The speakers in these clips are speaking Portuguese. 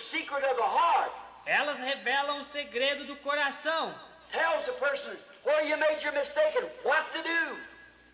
secret of the heart. Elas revelam o segredo do coração. Tells the person where you made your mistake and what to do.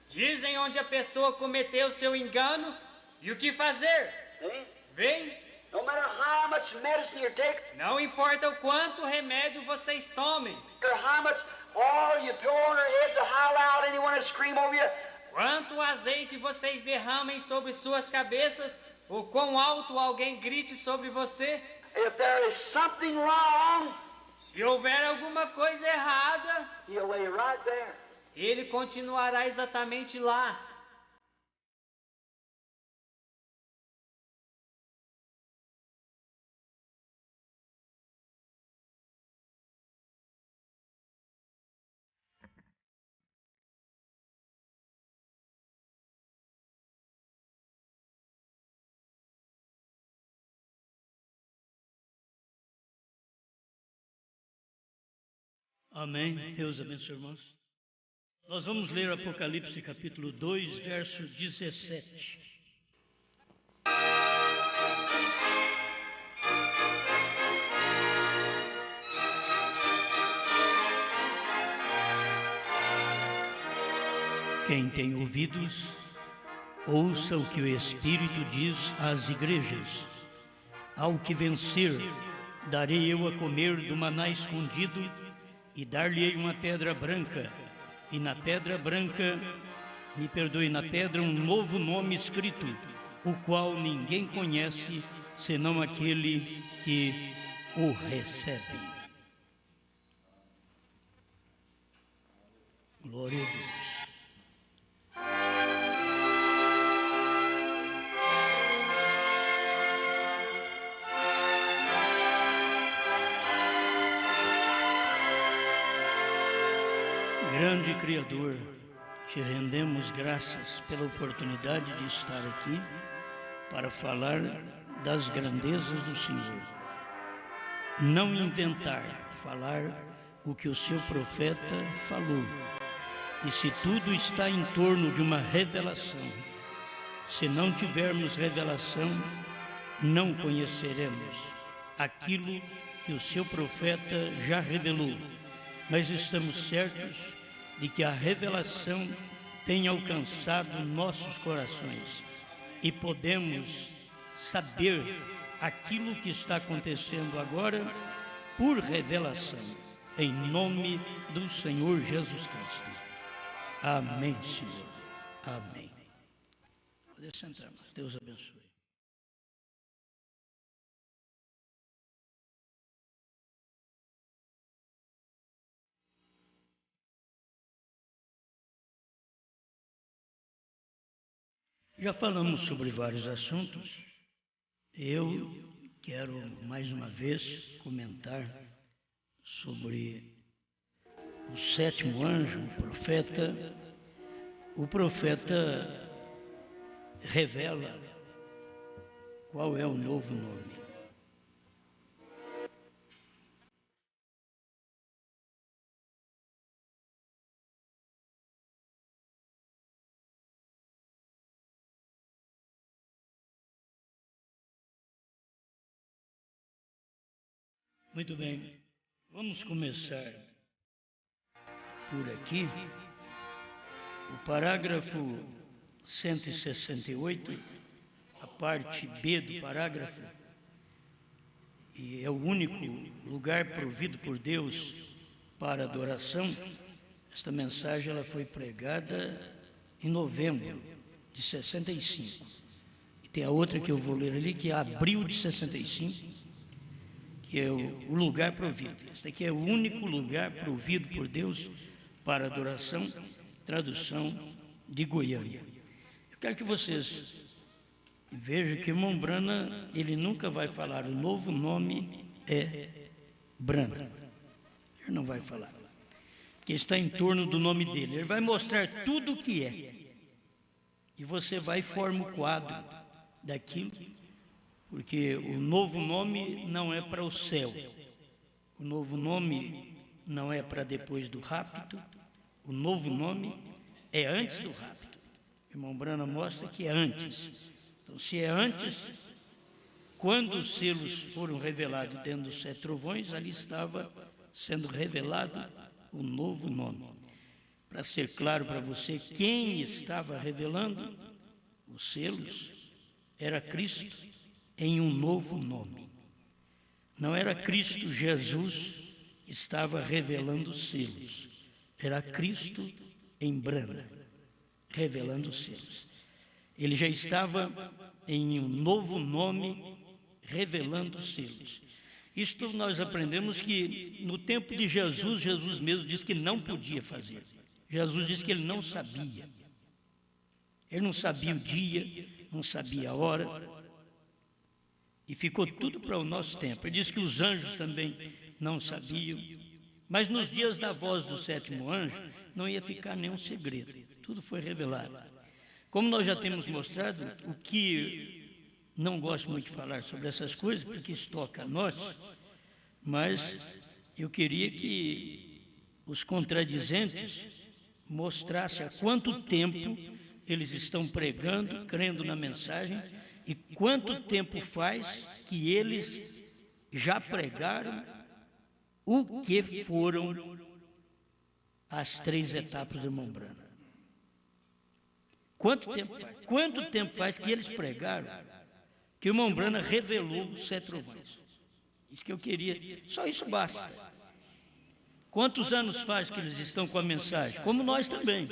Dizem onde a pessoa cometeu seu engano e o que fazer. See? Vem? No matter how much medicine you take, Não importa o quanto remédio vocês tomem, or how much oil you pour on their heads, or how loud anyone will scream over you, quanto azeite vocês derramem sobre suas cabeças, ou quão alto alguém grite sobre você, if there is something wrong, se houver alguma coisa errada, he'll lay right there. ele continuará exatamente lá. Amém. Deus abençoe, irmãos. Nós vamos ler Apocalipse capítulo 2, verso 17. Quem tem ouvidos, ouça o que o Espírito diz às igrejas. Ao que vencer, darei eu a comer do maná escondido, e dar-lhe-ei uma pedra branca, e na pedra branca, na pedra um novo nome escrito, o qual ninguém conhece, senão aquele que o recebe. Glória a Deus. Grande Criador, te rendemos graças pela oportunidade de estar aqui para falar das grandezas do Senhor. Não inventar, falar o que o seu profeta falou. E se tudo está em torno de uma revelação, se não tivermos revelação, não conheceremos aquilo que o seu profeta já revelou. Mas estamos certos de que a revelação tem alcançado nossos corações e podemos saber aquilo que está acontecendo agora por revelação, em nome do Senhor Jesus Cristo. Amém, Senhor. Amém. Pode sentar, mas Deus abençoe. Já falamos sobre vários assuntos. Eu quero mais uma vez comentar sobre o sétimo anjo, o profeta. O profeta revela qual é o novo nome. Muito bem, vamos começar por aqui. O parágrafo 168, a parte B do parágrafo, e é o único lugar provido por Deus para adoração. Esta mensagem ela foi pregada em novembro de 65. E tem a outra que eu vou ler ali, que é abril de 65, que é o lugar provido. Este aqui é o único lugar provido por Deus para adoração, tradução de Goiânia. Eu quero que vocês vejam que irmão Brana, ele nunca vai falar, o novo nome é Brana. Ele não vai falar, que está em torno do nome dele. Ele vai mostrar tudo o que é. E você vai formar o quadro daquilo, porque o novo nome não é para o céu. O novo nome não é para depois do rapto. O novo nome é antes do rapto. O irmão Brana mostra que é antes. Então, se é antes, quando os selos foram revelados dentro dos 7 trovões, ali estava sendo revelado o novo nome. Para ser claro para você, quem estava revelando os selos era Cristo em um novo nome. Não era Cristo Jesus que estava revelando os selos, era Cristo em Brana, revelando os selos. Ele já estava em um novo nome, revelando os selos. Isto nós aprendemos que no tempo de Jesus, Jesus mesmo disse que não podia fazer. Jesus disse que ele não sabia. Ele não sabia o dia, não sabia a hora. E ficou tudo para o nosso tempo. Ele disse que os anjos também não sabiam. Mas nos dias da voz do 7º anjo, não ia ficar nenhum segredo. Tudo foi revelado. Como nós já temos mostrado, o que não gosto muito de falar sobre essas coisas, porque isso toca a nós, mas eu queria que os contradizentes mostrassem há quanto tempo eles estão pregando, crendo na mensagem, e quanto tempo faz que eles já pregaram o que foram as 3 etapas do irmão Branham. Quanto tempo faz que eles pregaram que o irmão Branham revelou os 7 trovões? Isso que eu queria, só isso basta. Quantos anos faz que eles estão com a mensagem? Como nós também.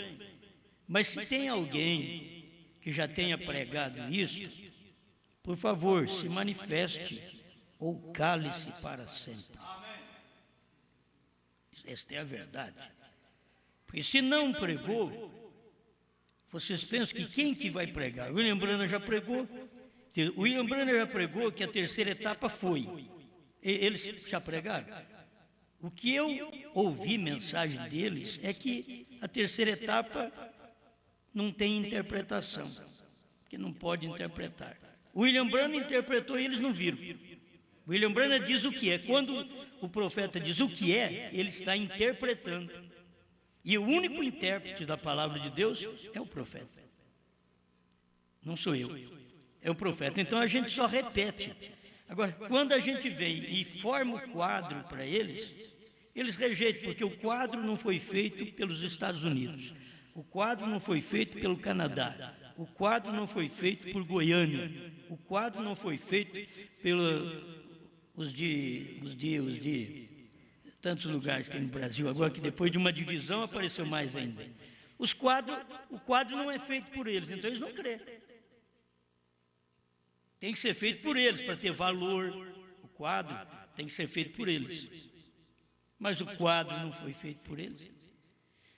Mas se tem alguém que já tenha pregado isso, por favor, se manifeste ou cale-se para sempre. Esta é a verdade. Porque se não pregou, vocês pensam que quem que vai pregar? O William Branham já pregou. O William Branham já pregou que a 3ª etapa foi. Eles já pregaram. O que eu ouvi mensagem deles é que a 3ª etapa não tem interpretação, que não pode interpretar. O William Branham interpretou e eles não viram. O William Branham diz o que é. Quando o profeta diz o que é, ele está interpretando. E o único intérprete da palavra de Deus é o profeta. Não sou eu, é o profeta. Então a gente só repete. Agora, quando a gente vem e forma o quadro para eles, eles rejeitam, porque o quadro não foi feito pelos Estados Unidos. O quadro não foi feito pelo Canadá. O quadro não foi feito por Goiânia. O quadro não foi feito pelos de tantos lugares que tem no Brasil, agora que depois de uma divisão apareceu mais ainda. O quadro não é feito por eles, então eles não creem. Tem que ser feito por eles, para ter valor. O quadro tem que ser feito por eles. Mas o quadro não foi feito por eles.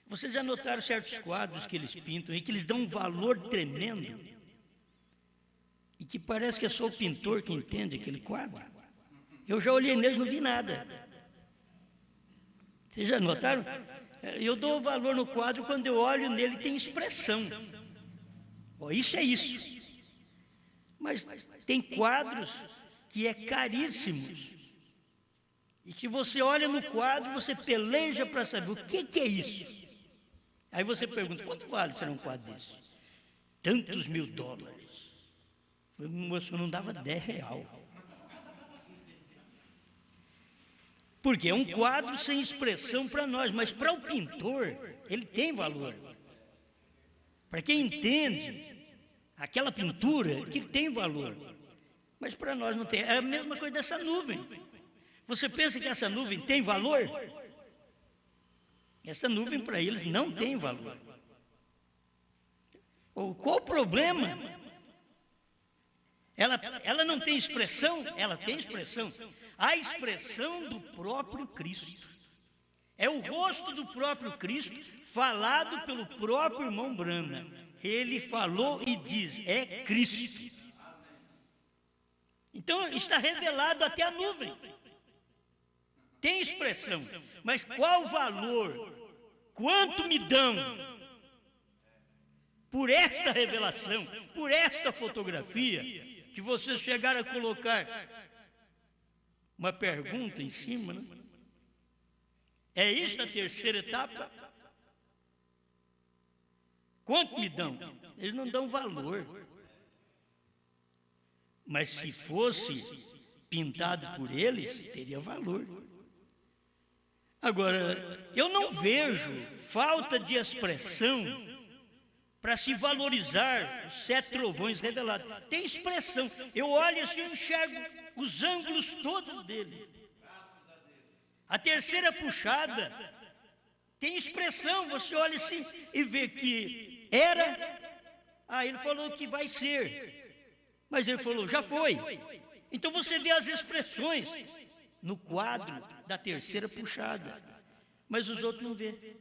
Vocês já notaram certos quadros que eles pintam e que eles dão um valor tremendo? E que parece que é só o pintor que entende aquele quadro. Eu já olhei neles e não vi nada. Vocês já notaram? Eu dou valor no quadro quando eu olho nele, tem expressão. Isso é isso. Mas tem quadros que é caríssimos. E que você olha no quadro, você peleja para saber o que é isso. Aí você pergunta, quanto vale ser um quadro desse? Tantos mil dólares. Moço, não dava R$10. Porque é um quadro sem expressão para nós, mas para o pintor, ele tem valor. Para quem entende aquela pintura, que tem valor. Mas para nós não tem. É a mesma coisa dessa nuvem. Você pensa que essa nuvem tem valor? Essa nuvem para eles não tem valor. Qual o problema? Ela não tem expressão? Ela tem expressão. A expressão do próprio Cristo. É o rosto do próprio Cristo falado pelo próprio irmão Branham. Ele falou e diz, é Cristo. Então está revelado até a nuvem. Tem expressão, mas qual valor? Quanto me dão por esta revelação, por esta fotografia, que vocês chegaram a colocar uma pergunta em cima, né? É isso a 3ª etapa? Quanto me dão? Eles não dão valor. Mas se fosse pintado por eles, teria valor. Agora, eu não vejo falta de expressão para se valorizar os 7 trovões revelados. Tem expressão. Eu olho assim e enxergo os ângulos todos dele. A terceira puxada tem expressão. Você olha assim e vê que era. Ele falou que vai ser. Mas ele falou, já foi. Então você vê as expressões no quadro da terceira puxada. Mas os outros não vê.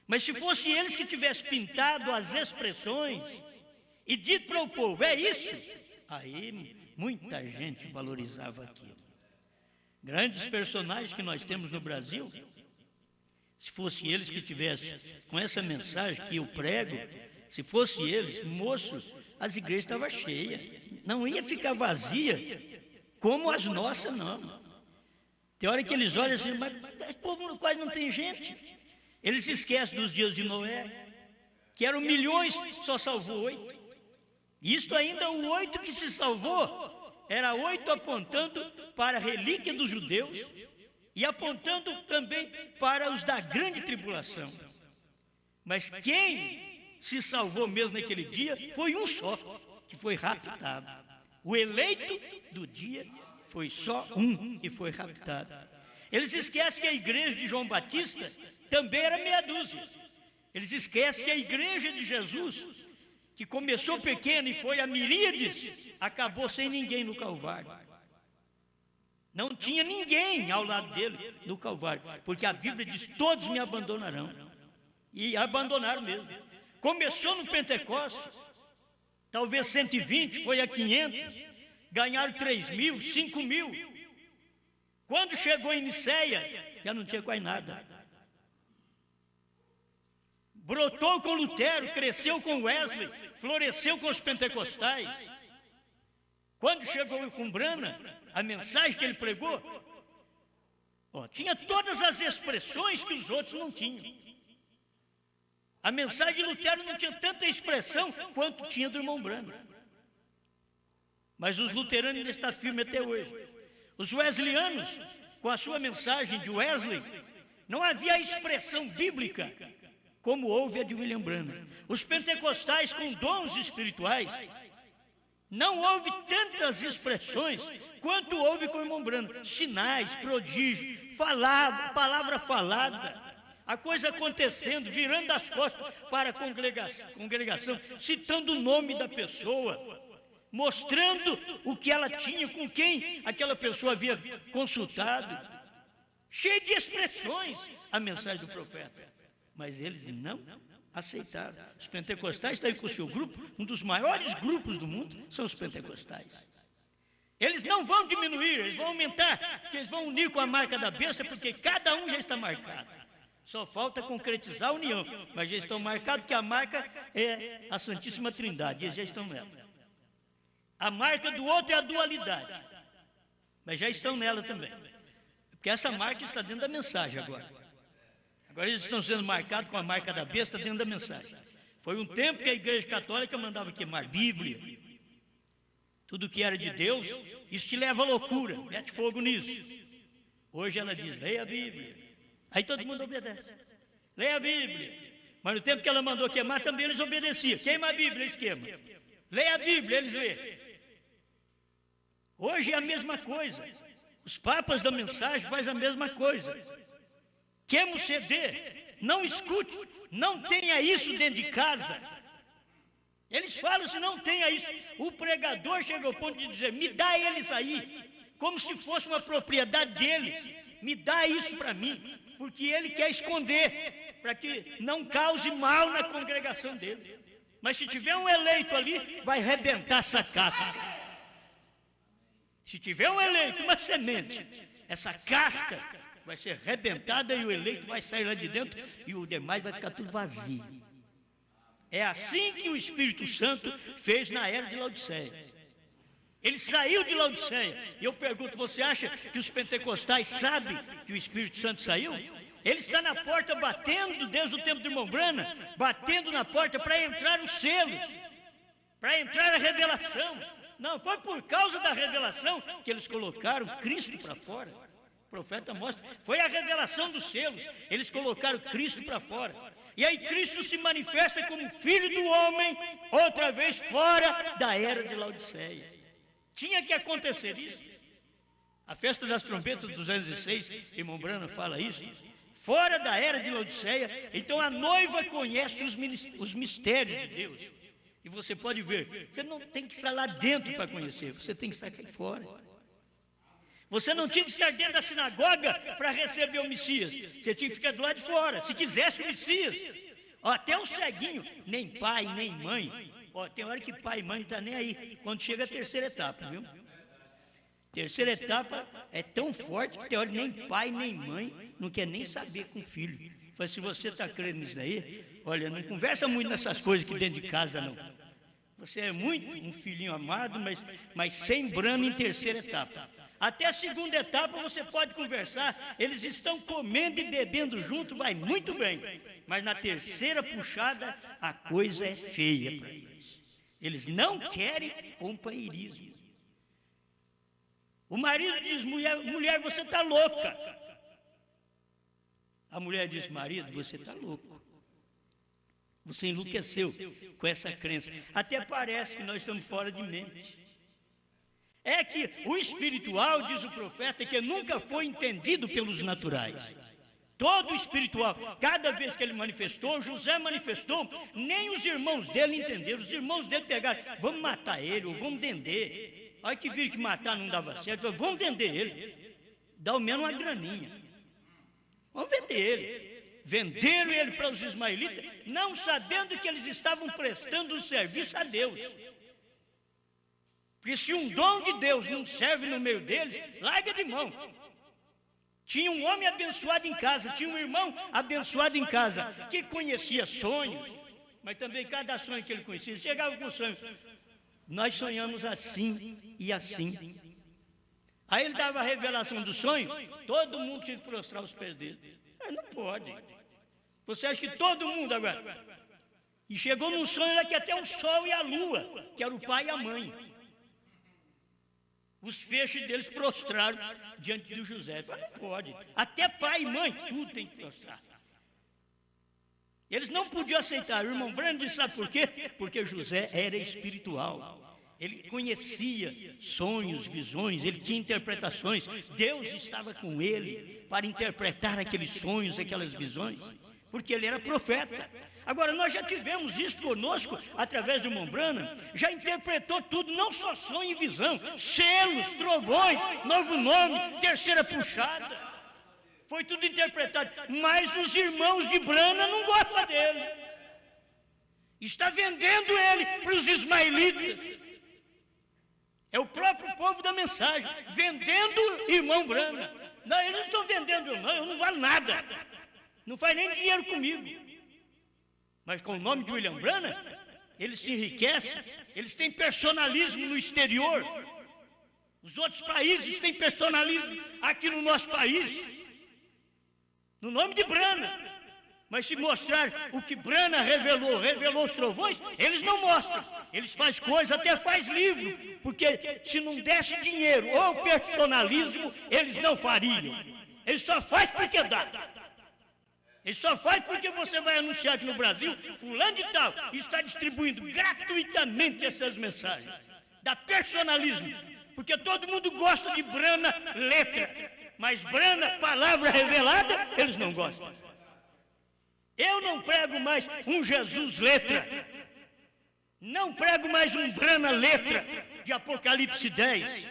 Mas se fosse eles que tivessem pintado as expressões e dito para o povo, é isso, aí muita gente valorizava aquilo. Grandes personagens que nós temos no Brasil, se fosse eles que tivessem com essa mensagem que eu prego, se fosse eles, moços, as igrejas estavam cheias, não ia ficar vazia como as nossas, não. Tem hora que eles olham assim, mas o povo quase não tem gente. Eles esquecem dos dias de Noé, que eram milhões, só salvou 8. Isto ainda o 8 que se salvou, era 8 apontando para a relíquia dos judeus e apontando também para os da grande tribulação. Mas quem se salvou mesmo naquele dia foi um só, que foi raptado. O eleito do dia foi só um que foi raptado. Eles esquecem que a igreja de João Batista também era meia dúzia. Eles esquecem que a igreja de Jesus, que começou pequena e foi a miríades, acabou sem ninguém no Calvário. Não tinha ninguém ao lado dele no Calvário, porque a Bíblia diz, todos me abandonarão. E abandonaram mesmo. Começou no Pentecostes, talvez 120, foi a 500, ganharam 3.000, 5.000. Quando chegou em Niceia, já não tinha quase nada. Brotou com Lutero, cresceu com Wesley, floresceu com os pentecostais. Quando chegou com Branham, a mensagem que ele pregou, tinha todas as expressões que os outros não tinham. A mensagem de Lutero não tinha tanta expressão quanto tinha do irmão Branham. Mas os luteranos ainda estão firmes até hoje. Os wesleyanos, com a sua mensagem de Wesley, não havia expressão bíblica como houve a de William Branham. Os pentecostais com dons espirituais, não houve tantas expressões quanto houve com o irmão Branham. Sinais, prodígios, palavra falada, a coisa acontecendo, virando as costas para a congregação, citando o nome da pessoa, mostrando o que ela tinha, com quem aquela pessoa havia consultado, cheio de expressões a mensagem do profeta. Mas eles não aceitaram. Os pentecostais estão aí com o seu grupo, um dos maiores grupos do mundo são os pentecostais. Eles não vão diminuir, eles vão aumentar, porque eles vão unir com a marca da besta, porque cada um já está marcado. Só falta concretizar a união, mas já estão marcados, porque a marca é a Santíssima Trindade, eles já estão nela. A marca do outro é a dualidade, mas já estão nela também, porque essa marca está dentro da mensagem agora. Agora eles estão sendo marcados com a marca da besta dentro da mensagem. Foi um tempo que a Igreja Católica mandava queimar Bíblia, tudo que era de Deus. Isso te leva à loucura, mete fogo nisso. Hoje ela diz, leia a Bíblia. Aí todo mundo obedece, leia a Bíblia. Mas no tempo que ela mandou queimar, também eles obedeciam. Queima a Bíblia, eles queimam. Leia a Bíblia, eles lêem. Hoje é a mesma coisa. Os papas da mensagem fazem a mesma coisa. Queima o CD, não escute, não tenha isso dentro de casa. Eles falam assim, não tenha isso. O pregador chega ao ponto de dizer, me dá eles aí, como se fosse uma propriedade deles. Me dá isso para mim, porque ele quer esconder, para que não cause mal na congregação dele. Mas se tiver um eleito ali, vai arrebentar essa casca. Se tiver um eleito, uma semente, essa casca vai ser arrebentada e o eleito vai sair lá de dentro e o demais vai ficar tudo vazio. É assim que o Espírito Santo fez na era de Laodiceia. Ele saiu de Laodiceia. E eu pergunto, você acha que os pentecostais sabem que o Espírito Santo saiu? Ele está na porta batendo, desde o tempo do irmão Branham, batendo na porta para entrar os selos, para entrar a revelação. Não, foi por causa da revelação que eles colocaram Cristo para fora. O profeta mostra, foi a revelação dos selos, eles colocaram Cristo para fora. E aí Cristo se manifesta como Filho do homem, outra vez fora da era de Laodiceia. Tinha que acontecer isso. A festa das trombetas 206, irmão Branham fala isso. Fora da era de Laodiceia, então a noiva conhece os mistérios de Deus. E você pode ver, você não tem que estar lá dentro para conhecer, você tem que estar aqui fora. Você não tinha que estar dentro da sinagoga para receber o Messias, você tinha que ficar do lado de fora, se quisesse o Messias. Ó, até o ceguinho, nem pai, nem mãe. Ó, tem hora que pai e mãe não estão nem aí, quando chega a terceira etapa, viu? Terceira etapa é tão forte que tem hora que nem pai, nem mãe não quer nem saber com o filho. Mas se você está crendo nisso daí, olha, não conversa muito nessas coisas aqui dentro de casa, não. Você é muito um filhinho amado, mas sembrando em terceira etapa. Até a segunda etapa você pode conversar, eles estão comendo e bebendo junto, vai muito bem. Mas na terceira puxada, a coisa é feia para eles. Eles não querem companheirismo. O marido diz, mulher, você está louca. A mulher diz, marido, você está louco. Você enlouqueceu com essa crença. Até parece que nós estamos fora de mente. É que o espiritual, diz o profeta, que nunca foi entendido pelos naturais. Todo espiritual, cada vez que ele manifestou, José manifestou, nem os irmãos dele entenderam. Os irmãos dele pegaram, vamos matar ele, ou vamos vender. Olha que viram que matar não dava certo, falaram, vamos vender ele, dá ao menos uma graninha. Vamos vender ele. Venderam ele para os ismaelitas, não sabendo que eles estavam prestando um serviço a Deus. Porque se um dom de Deus não serve no meio deles, larga de mão. Tinha um homem abençoado em casa, tinha um irmão abençoado em casa, que conhecia sonhos, mas também cada sonho que ele conhecia, chegava com sonhos. Nós sonhamos assim e assim. Aí ele dava a revelação do sonho, todo mundo tinha que prostrar os pés dele. Não pode. Você acha que todo mundo agora? E chegou num sonho lá que até o sol e a lua, que era o pai e a mãe. Os feixes deles prostraram diante de José. Falei, não pode. Até pai e mãe, tudo tem que prostrar. Eles não podiam aceitar. O irmão Branham disse, sabe por quê? Porque José era espiritual. Ele conhecia sonhos, visões, ele tinha interpretações. Deus estava com ele para interpretar aqueles sonhos, aquelas visões, porque ele era profeta. Agora, nós já tivemos isso conosco, através do irmão Branham, já interpretou tudo, não só sonho e visão, selos, trovões, novo nome, terceira puxada. Foi tudo interpretado, mas os irmãos de Branham não gostam dele. Está vendendo ele para os ismaelitas. É o próprio povo da mensagem, vendendo irmão Branham. Não, eles não estão vendendo eu não valo nada. Não faz nem dinheiro comigo. Mas com o nome de William Branham, eles se enriquecem, eles têm personalismo no exterior. Os outros países têm personalismo aqui no nosso país. No nome de Branham. Mas se mostrar o que Branham revelou os trovões, eles não mostram. Eles fazem coisa, até faz livro, porque se não desse dinheiro ou personalismo, eles não fariam. Eles só fazem porque dá. Eles só fazem porque você vai anunciar aqui no Brasil, fulano de tal, está distribuindo gratuitamente essas mensagens. Dá personalismo, porque todo mundo gosta de Branham letra, mas Branham palavra revelada, eles não gostam. Eu não prego mais um Jesus letra. Não prego mais um Branham letra de Apocalipse 10.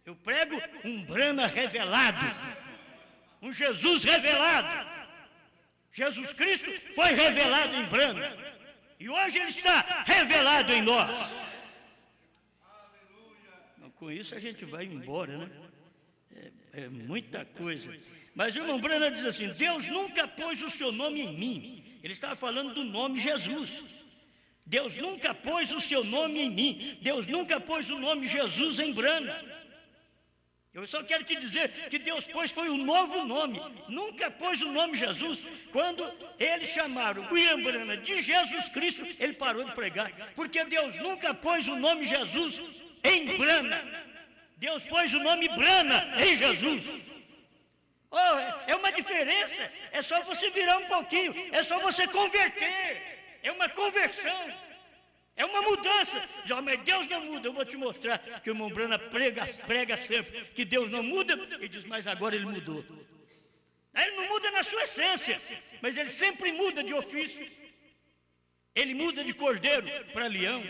Eu prego um Branham revelado. Um Jesus revelado. Jesus Cristo foi revelado em Branham. E hoje ele está revelado em nós. Com isso a gente vai embora, né? É muita coisa. Mas o irmão Branham diz assim, Deus nunca pôs o seu nome em mim. Ele estava falando do nome Jesus. Deus nunca pôs o seu nome em mim. Deus nunca pôs o nome Jesus em Branham. Eu só quero te dizer que Deus pôs foi um novo nome. Nunca pôs o nome Jesus. Quando eles chamaram William Branham de Jesus Cristo, ele parou de pregar. Porque Deus nunca pôs o nome Jesus em Brana. Deus pôs o nome Brana em Jesus. Oh, é uma diferença. É só você virar um pouquinho. É só você converter. É uma conversão. É uma mudança. Mas Deus não muda. Eu vou te mostrar que o irmão Brana prega sempre que Deus não muda. Ele diz, mas agora ele mudou. Ele não muda na sua essência, mas ele sempre muda de ofício. Ele muda de cordeiro para leão.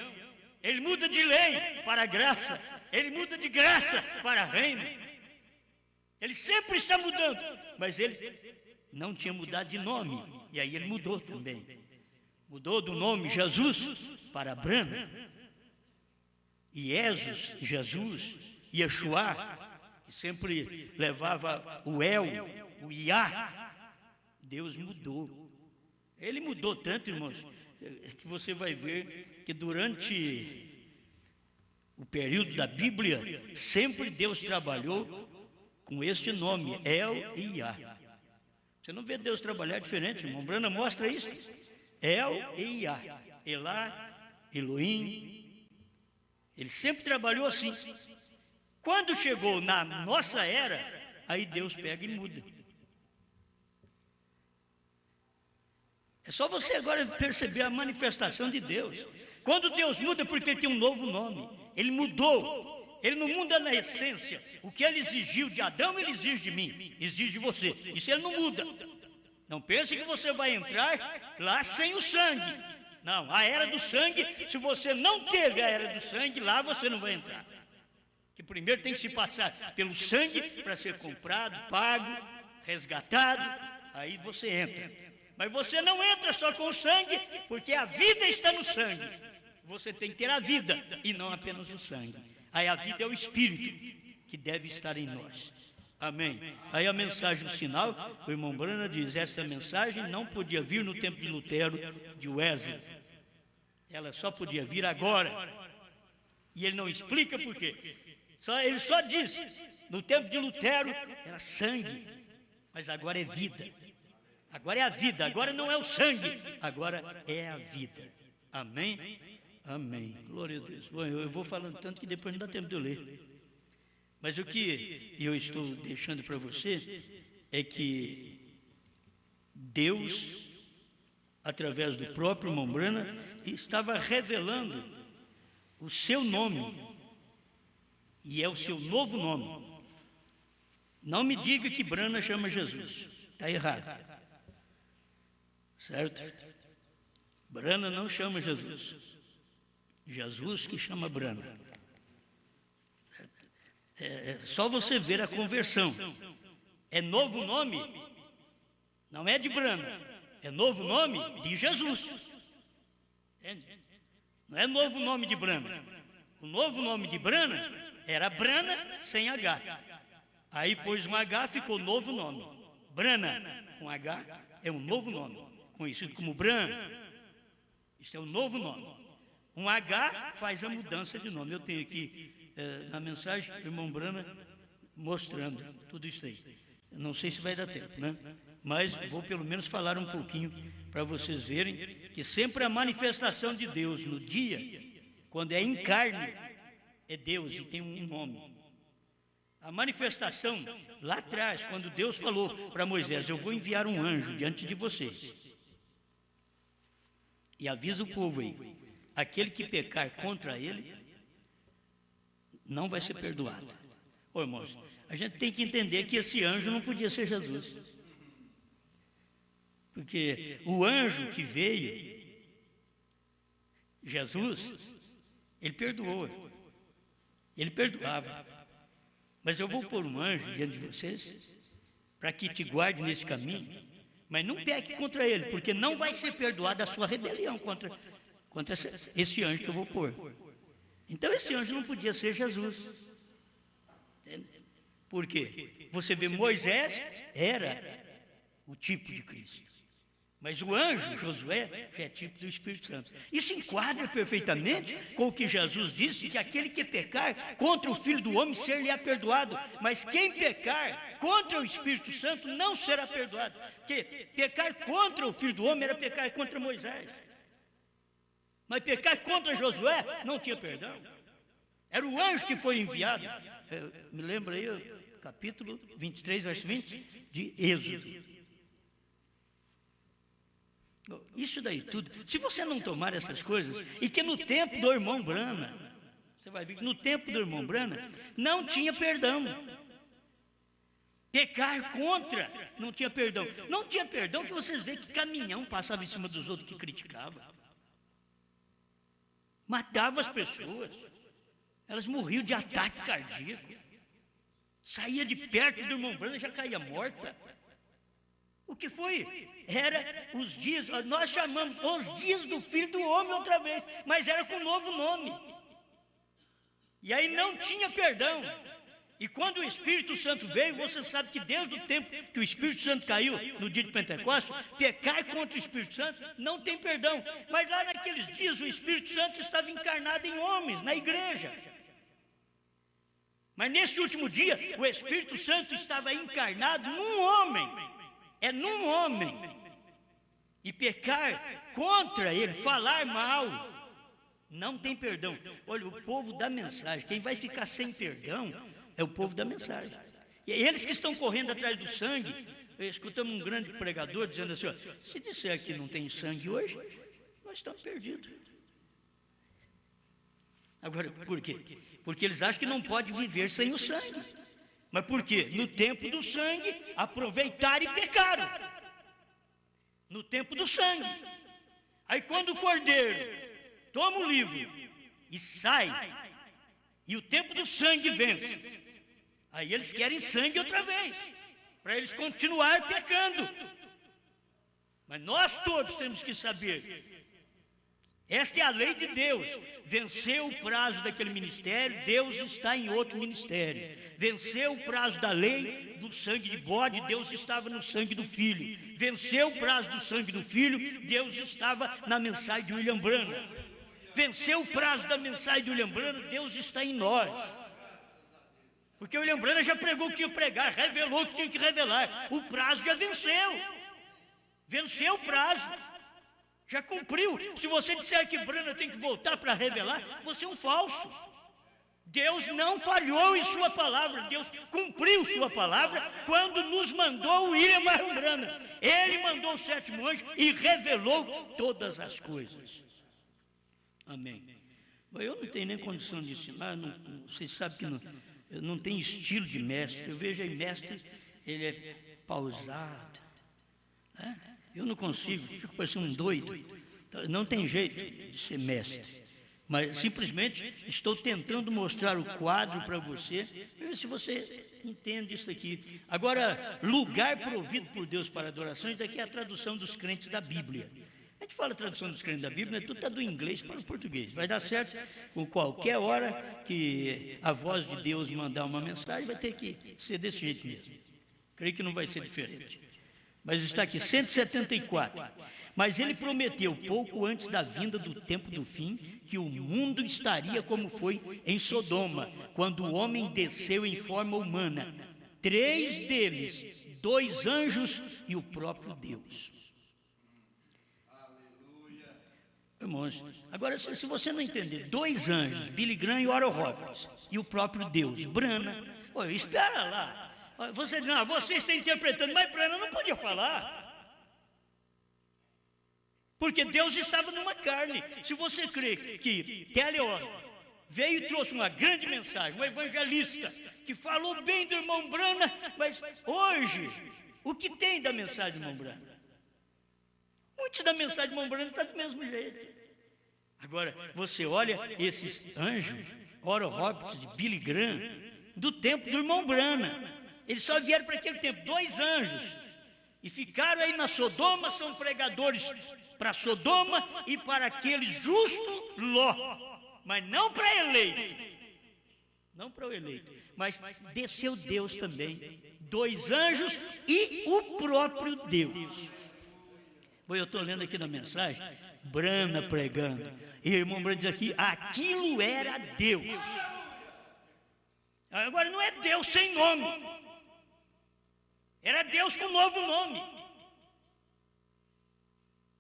Ele muda de lei para graça. Ele muda de graça para reino. Ele sempre está mudando, mas ele não tinha mudado de nome. E aí ele mudou também. Mudou do nome Jesus para Brana. E Jesus, Yeshua, que sempre levava o El, o Iá. Deus mudou. Ele mudou tanto, irmãos, que você vai ver que durante o período da Bíblia, sempre Deus trabalhou com este nome, El e Iá. Você não vê Deus trabalhar diferente, irmão. Brana mostra isso. El e Iá. Elá, Elohim. Ele sempre trabalhou assim. Quando chegou na nossa era, aí Deus pega e muda. É só você agora perceber a manifestação de Deus. Quando Deus muda, porque ele tem um novo nome. Ele mudou. Ele não muda na essência. O que ele exigiu de Adão, ele exige de mim, exige de você. Isso ele não muda. Não pense que você vai entrar lá sem o sangue. Não, a era do sangue, se você não teve a era do sangue, lá você não vai entrar. Que primeiro tem que se passar pelo sangue para ser comprado, pago, resgatado, aí você entra. Mas você não entra só com o sangue, porque a vida está no sangue. Você tem que ter a vida e não apenas o sangue. Aí a vida é o Espírito que deve estar em nós. Amém. Aí a mensagem do sinal, o irmão Brana diz, essa mensagem não podia vir no tempo de Lutero, de Wesley. Ela só podia vir agora. E ele não explica por quê. Ele só diz, no tempo de Lutero era sangue, mas agora é vida. Agora é a vida, agora não é o sangue, agora é a vida. Amém? Amém. Glória a Deus. Bom, eu vou falando tanto que depois não dá tempo de eu ler. Mas o que eu estou deixando para você é que Deus, através do próprio irmão Brana, estava revelando o seu nome. E é o seu novo nome. Não me diga que Brana chama Jesus. Está errado. Certo? Brana não chama Jesus. Jesus que chama Brana. É só você ver a conversão. É novo nome, não é de Brana. É novo nome de Jesus. Entende? Não é novo nome de Brana. O novo nome de Brana era Brana sem H. Aí pôs um H, ficou novo nome. Brana com H é um novo nome, conhecido como Bran. Isso é um novo nome. Um H faz a mudança de nome. Eu tenho aqui na mensagem o irmão Brana mostrando tudo isso aí. Eu não sei se vai dar tempo, né? Mas vou pelo menos falar um pouquinho para vocês verem que sempre a manifestação de Deus no dia, quando é em carne, é Deus e tem um nome. A manifestação lá atrás, quando Deus falou para Moisés, eu vou enviar um anjo diante de vocês. E avisa o povo aí, aquele que pecar contra ele, não vai ser perdoado. Ô irmãos, a gente tem que entender que esse anjo não podia ser Jesus. Porque o anjo que veio, Jesus, ele perdoou. Ele perdoava. Mas eu vou pôr um anjo diante de vocês, para que te guarde nesse caminho, mas não peque contra ele, porque não vai ser perdoada a sua rebelião contra esse anjo que eu vou pôr. Então esse anjo não podia ser Jesus. Entende? Por quê? Você vê, Moisés era o tipo de Cristo. Mas o anjo, Josué, já é tipo do Espírito Santo. Isso enquadra perfeitamente com o que Jesus disse, que aquele que pecar contra o Filho do Homem ser-lhe-á perdoado. Mas quem pecar contra o Espírito Santo não será perdoado. Porque pecar contra o Filho do Homem era pecar contra Moisés. Mas pecar contra Josué não tinha perdão. Era o anjo que foi enviado. Me lembra aí, capítulo 23, verso 20, de Êxodo. Isso daí tudo, se você não tomar essas coisas, e que no tempo do irmão Brana, você vai ver que no tempo do irmão Brana, não tinha perdão. Pecar contra, não tinha perdão. Não tinha perdão que vocês veem que caminhão passava em cima dos outros que criticava. Matava as pessoas. Elas morriam de ataque cardíaco. Saía de perto do irmão Brana e já caía morta. O que foi? Era os dias, nós chamamos os dias do Filho do Homem outra vez, mas era com um novo nome. E aí não tinha perdão. E quando o Espírito Santo veio, você sabe que desde o tempo que o Espírito Santo caiu, no dia de Pentecostes, pecar contra o Espírito Santo não tem perdão. Mas lá naqueles dias o Espírito Santo estava encarnado em homens, na igreja. Mas nesse último dia, o Espírito Santo estava encarnado num homem. É num homem. E pecar contra ele, falar mal, não tem perdão. Olha, o povo da mensagem, quem vai ficar sem perdão é o povo da mensagem. E eles que estão correndo atrás do sangue, escutamos um grande pregador dizendo assim, ó, se disser que não tem sangue hoje, nós estamos perdidos. Agora, por quê? Porque eles acham que não pode viver sem o sangue. Mas por quê? No tempo do sangue, aproveitaram e pecaram. No tempo do sangue. Aí quando o cordeiro toma o livro e sai, e o tempo do sangue vence, aí eles querem sangue outra vez, para eles continuar pecando. Mas nós todos temos que saber, esta é a lei de Deus. Venceu o prazo daquele ministério, Deus está em outro ministério. Venceu o prazo da lei do sangue de bode, Deus estava no sangue do Filho. Venceu o prazo do sangue do Filho, Deus estava na mensagem de William Branham. Venceu o prazo da mensagem de William Branham, Deus está em nós. Porque o William Branham já pregou o que tinha que pregar, revelou o que tinha que revelar. O prazo já venceu. Venceu o prazo. Já cumpriu. Se você disser que Branham tem que voltar para revelar, você é um falso. Deus não falhou em sua palavra. Deus cumpriu sua palavra quando nos mandou o William Branham. Ele mandou o sétimo anjo e revelou todas as coisas. Amém. Eu não tenho nem condição de ensinar. Vocês sabem que eu não tenho estilo de mestre. Eu vejo aí mestre, ele é pausado, né? Eu não consigo, fico parecendo um doido. Não tem jeito de ser mestre. Mas simplesmente estou tentando mostrar o quadro para você, para ver se você entende isso aqui. Agora, lugar provido por Deus para adoração, isso daqui é a tradução dos crentes da Bíblia. A gente fala a tradução dos crentes da Bíblia, tudo está do inglês para o português. Vai dar certo com qualquer hora que a voz de Deus mandar uma mensagem, vai ter que ser desse jeito mesmo. Creio que não vai ser diferente. Mas está aqui, 174. Mas ele prometeu, pouco antes da vinda do tempo do fim, que o mundo estaria como foi em Sodoma, quando o homem desceu em forma humana. 3 deles, 2 anjos e o próprio Deus. Irmãos, agora se você não entender, 2 anjos, Billy Graham e Oral Roberts, e o próprio Deus, Branham, espera lá. Você está interpretando, mas Branham não podia falar. Porque Deus estava numa carne. Se você crê que Teleor veio e trouxe uma grande mensagem, um evangelista, que falou bem do irmão Branham, mas hoje, o que tem da mensagem do irmão Branham? Muito da mensagem do irmão Branham está do mesmo jeito. Agora, você olha esses anjos, Oral Roberts, de Billy Graham, do tempo do irmão Branham. Eles só vieram para aquele tempo, 2 anjos, e ficaram aí na Sodoma, são pregadores para Sodoma e para aquele justo Ló, mas não para eleito, não para o eleito, mas desceu Deus também, 2 anjos e o próprio Deus. Eu estou lendo aqui na mensagem, Branham pregando, e o irmão Branham diz aqui, aquilo era Deus. Agora não é Deus sem nome. Era Deus com novo nome.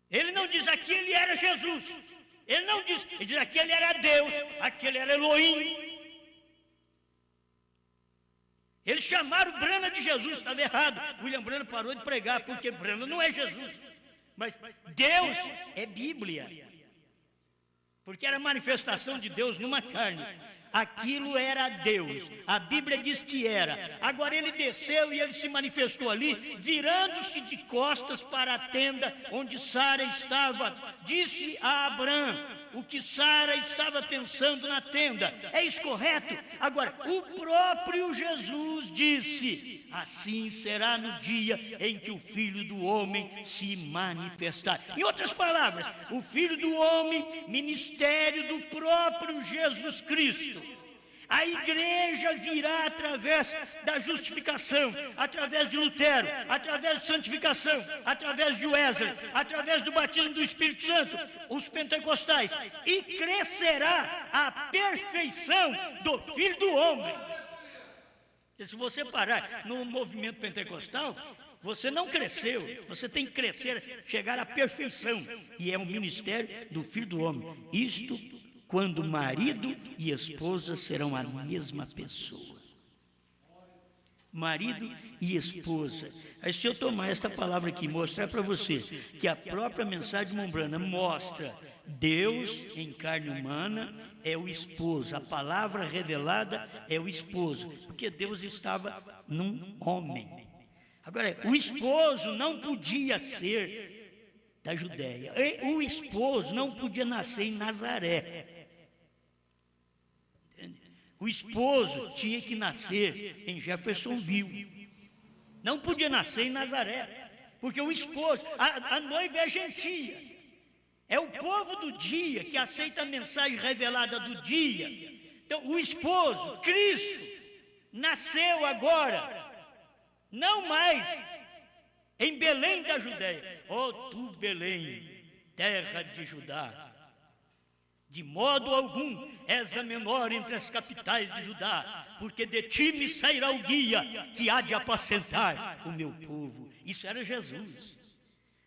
Ele não diz aquele era Jesus. Ele não diz, ele diz aquele era Deus, aquele era Elohim. Eles chamaram Branham de Jesus, estava errado. William Branham parou de pregar, porque Branham não é Jesus. Mas Deus é Bíblia. Porque era a manifestação de Deus numa carne. Aquilo era Deus. A Bíblia diz que era. Agora ele desceu e ele se manifestou ali, virando-se de costas para a tenda onde Sara estava. Disse a Abrão o que Sara estava pensando na tenda. É isso correto? Agora, o próprio Jesus disse: assim será no dia em que o Filho do Homem se manifestar. Em outras palavras, o Filho do Homem, ministério do próprio Jesus Cristo. A igreja virá através da justificação, através de Lutero, através de santificação, através de Wesley, através do batismo do Espírito Santo, os pentecostais, e crescerá a perfeição do Filho do Homem. E se você parar no movimento pentecostal, você não cresceu, você tem que crescer, chegar à perfeição, e é o ministério do Filho do Homem. Isto quando marido e esposa serão a mesma pessoa. Marido e esposa. Aí se eu tomar esta palavra aqui e mostrar para você que a própria mensagem de Mombrana mostra Deus em carne humana é o esposo, a palavra revelada é o esposo, porque Deus estava num homem. Agora, o esposo não podia ser da Judéia, o esposo não podia nascer em Nazaré. O esposo tinha que nascer em Jeffersonville. Não podia nascer em Nazaré, porque o esposo, a noiva é gentia. É o povo do dia que aceita a mensagem revelada do dia. Então, o esposo, Cristo, nasceu agora, não mais em Belém da Judéia. Ó tu, Belém, terra de Judá, de modo algum és a menor entre as capitais de Judá, porque de ti me sairá o guia que há de apacentar o meu povo. Isso era Jesus.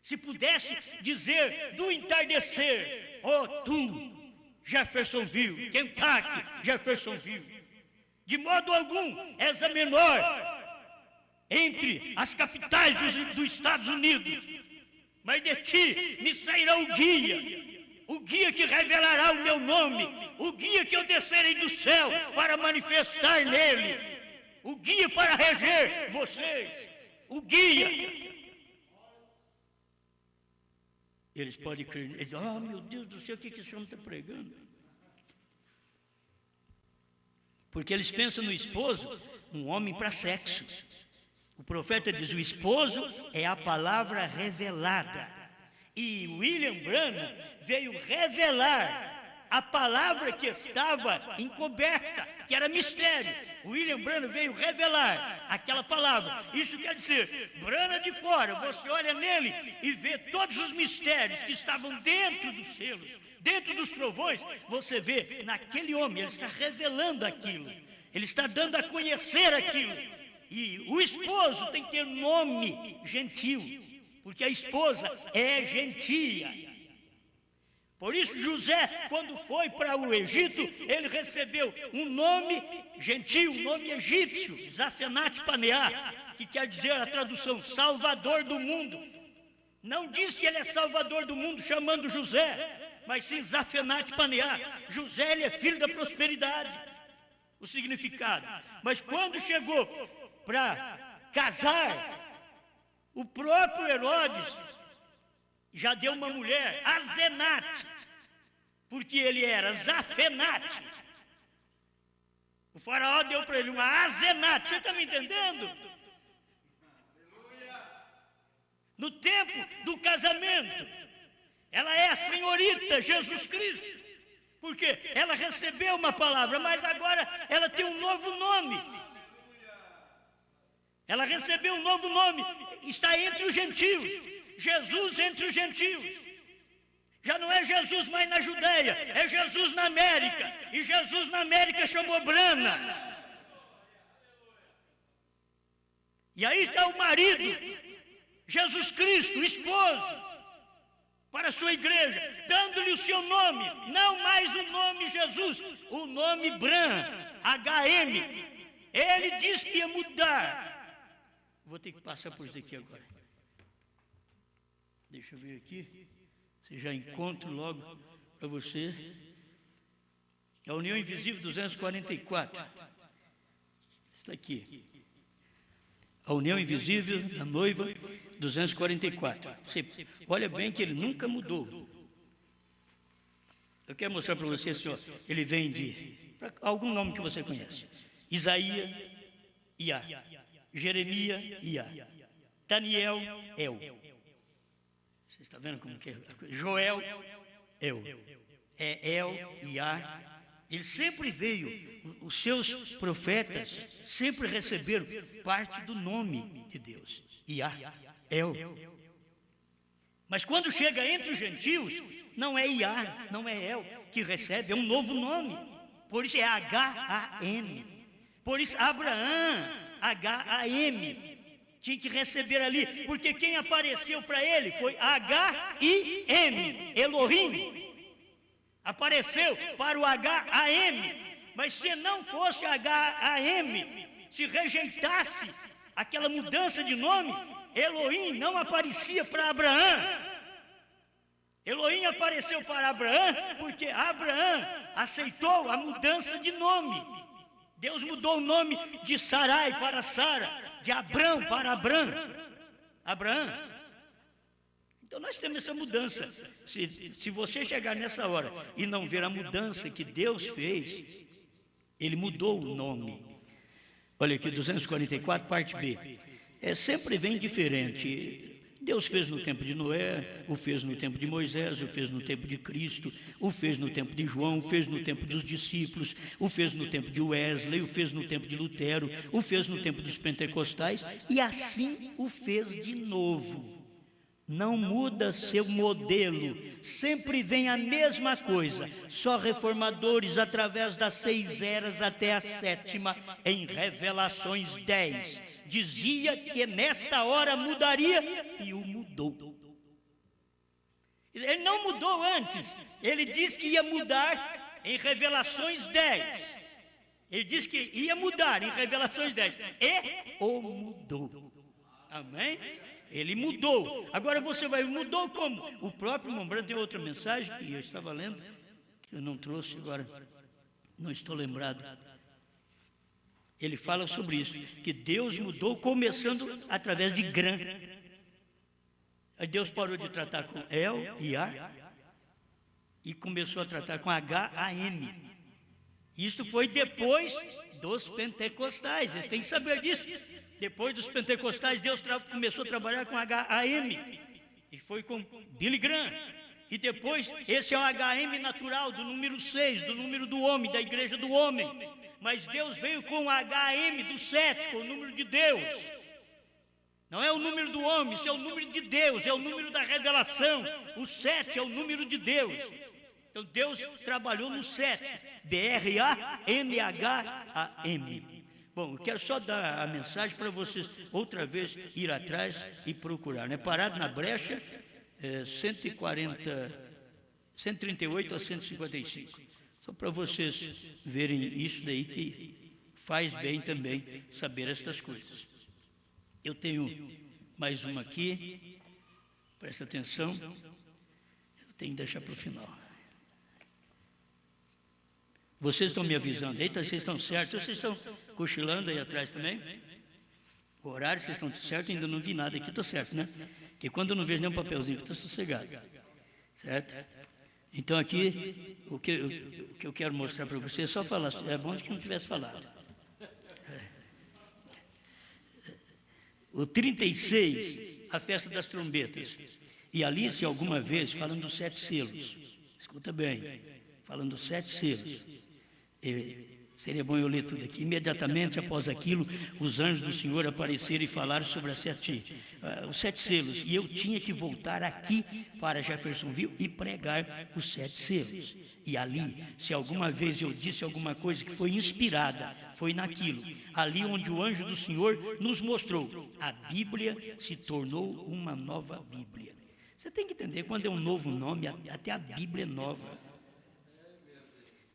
Se pudesse dizer do entardecer, ó tu, Jeffersonville, Kentucky, Jeffersonville, de modo algum és a menor entre as capitais dos Estados Unidos, mas de ti me sairá o guia que revelará o meu nome, o guia que eu descerei do céu para manifestar nele, o guia para reger vocês, o guia. Eles podem crer, eles dizem: oh meu Deus do céu, o que esse homem está pregando? Porque eles pensam no esposo, um homem para sexo. O profeta diz: o esposo é a palavra revelada. E William Branham veio revelar a palavra que estava encoberta, que era mistério. William Branham veio revelar aquela palavra. Isso quer dizer, Branham de fora, você olha nele e vê todos os mistérios que estavam dentro dos selos, dentro dos trovões. Você vê naquele homem, ele está revelando aquilo, ele está dando a conhecer aquilo. E o esposo tem que ter nome gentil, porque a esposa é gentia. Por isso José, quando foi para o Egito, ele recebeu um nome gentil, um nome egípcio, Zafenat Paneah, que quer dizer a tradução Salvador do mundo. Não diz que ele é Salvador do mundo chamando José, mas sim Zafenat Paneah. José, ele é filho da prosperidade, o significado. Mas quando chegou para casar, o próprio Herodes já deu uma mulher, Azenate, porque ele era Zafenate. O faraó deu para ele uma Azenate, você está me entendendo? No tempo do casamento, ela é a senhorita Jesus Cristo, porque ela recebeu uma palavra, mas agora ela tem um novo nome. Ela recebeu um novo nome, está entre os gentios, Jesus entre os gentios. Já não é Jesus mais na Judéia, é Jesus na América, e Jesus na América chamou Branham. E aí está o marido, Jesus Cristo, o esposo, para a sua igreja, dando-lhe o seu nome, não mais o nome Jesus, o nome Branham, HM, Ele disse que ia mudar. Vou ter que passar por isso aqui agora. Deixa eu ver aqui. Você já encontra logo para você. A União Invisível 244. Está aqui. A União Invisível da Noiva 244. Você olha bem que ele nunca mudou. Eu quero mostrar para você assim, ó, ele vem de algum nome que você conhece. Isaías, Iá. Jeremias, Iá. Daniel, El. Você está vendo como que é? Joel, El. É El, Iá. Ele sempre veio, os seus profetas sempre receberam parte do nome de Deus. Iá, El. Mas quando chega entre os gentios, não é Iá, não é El que recebe, é um novo nome. Por isso é H-A-M. Por isso Abraão, H-A-M. Tinha que receber ali, porque quem apareceu para ele foi H-I-M, Elohim. Apareceu para o H-A-M, mas se não fosse H-A-M, se rejeitasse aquela mudança de nome, Elohim não aparecia para Abraão. Elohim apareceu para Abraão porque Abraão aceitou a mudança de nome. Deus mudou o nome de Sarai para Sara, de Abrão para Abraão. Então nós temos essa mudança. Se você chegar nessa hora e não ver a mudança que Deus fez, Ele mudou o nome. Olha aqui, 244, parte B. Sempre vem diferente. Deus fez no tempo de Noé, o fez no tempo de Moisés, o fez no tempo de Cristo, o fez no tempo de João, o fez no tempo dos discípulos, o fez no tempo de Wesley, o fez no tempo de Lutero, o fez no tempo dos pentecostais, e assim o fez de novo. Não muda seu modelo, sempre vem a mesma coisa, só reformadores através das 6 eras até a 7ª, em Revelações 10. Dizia que nesta hora mudaria e o mudou. Ele não mudou antes, ele disse que ia mudar em Revelações 10. Ele disse que ia mudar em Revelações 10 e o mudou. Amém? Ele mudou. Agora você vai, mudou como? O próprio Mombrando tem outra mensagem que eu estava lendo, que eu não trouxe agora, não estou lembrado. Ele fala sobre isso, que Deus mudou começando através de Grã. Aí Deus parou de tratar com El e A e começou a tratar com H-A-M. Isso foi depois dos pentecostais, eles têm que saber disso. Depois dos pentecostais, Deus começou a trabalhar com H-A-M, e foi com Billy Graham. E depois, esse é o H-M natural, do número 6, do número do homem, da igreja do homem. Mas Deus veio com o H-M do 7, com o número de Deus. Não é o número do homem, isso é o número de Deus, é o número da revelação. O 7 é o número de Deus. Então Deus trabalhou no 7, B-R-A-M-H-A-M. Bom, eu quero só dar a mensagem para vocês outra vez ir atrás e procurar, né? Parado na brecha, 138 a 155. Só para vocês verem isso daí, que faz bem também saber estas coisas. Eu tenho mais uma aqui, presta atenção, eu tenho que deixar para o final. Vocês estão me avisando aí, vocês estão certos? Vocês estão cochilando aí atrás também? O horário, vocês estão certos? Ainda não vi nada aqui, estou certo, né? Porque quando eu não vejo nenhum papelzinho, estou sossegado. Certo? Então aqui, o que eu quero mostrar para vocês é só falar. É bom que não tivesse falado. O 36, a festa das trombetas. E ali, se alguma vez, falando dos 7 selos. Escuta bem, falando dos 7 selos. Seria bom eu ler tudo aqui. Imediatamente após aquilo, os anjos do Senhor apareceram e falaram sobre os 7 selos. E eu tinha que voltar aqui para Jeffersonville e pregar os 7 selos. E ali, se alguma vez eu disse alguma coisa que foi inspirada, foi naquilo. Ali onde o anjo do Senhor nos mostrou. A Bíblia se tornou uma nova Bíblia. Você tem que entender, quando é um novo nome, até a Bíblia é nova.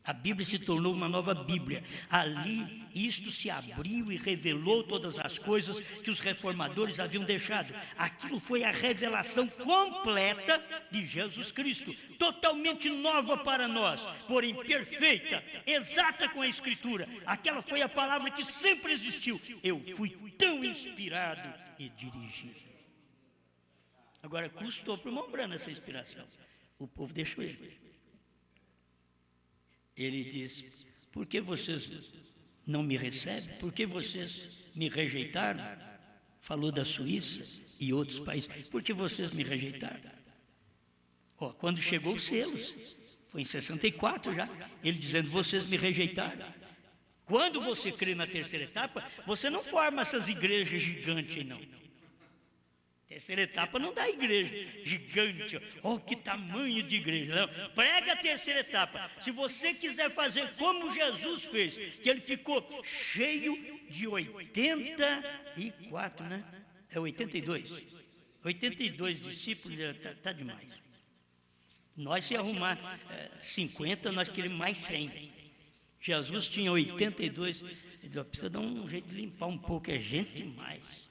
A Bíblia se tornou uma nova Bíblia. Ali, isto se abriu e revelou todas as coisas que os reformadores haviam deixado. Aquilo foi a revelação completa de Jesus Cristo, totalmente nova para nós, porém perfeita, exata com a Escritura. Aquela foi a palavra que sempre existiu. Eu fui tão inspirado e dirigido. Agora, custou para o irmão Branham essa inspiração. O povo deixou ele. Ele diz: por que vocês não me recebem? Por que vocês me rejeitaram? Falou da Suíça e outros países. Por que vocês me rejeitaram? Quando chegou os selos, foi em 64 já, ele dizendo: vocês me rejeitaram. Quando você crê na terceira etapa, você não forma essas igrejas gigantes, não. Terceira etapa não dá igreja gigante, que tamanho de igreja, não. Prega a terceira etapa. Se você quiser fazer como Jesus fez, que ele ficou cheio de 84, né? É 82. 82 discípulos, tá demais. Nós, se arrumar 50, nós queremos mais 100. Jesus tinha 82, ele precisa dar um jeito de limpar um pouco, é gente demais.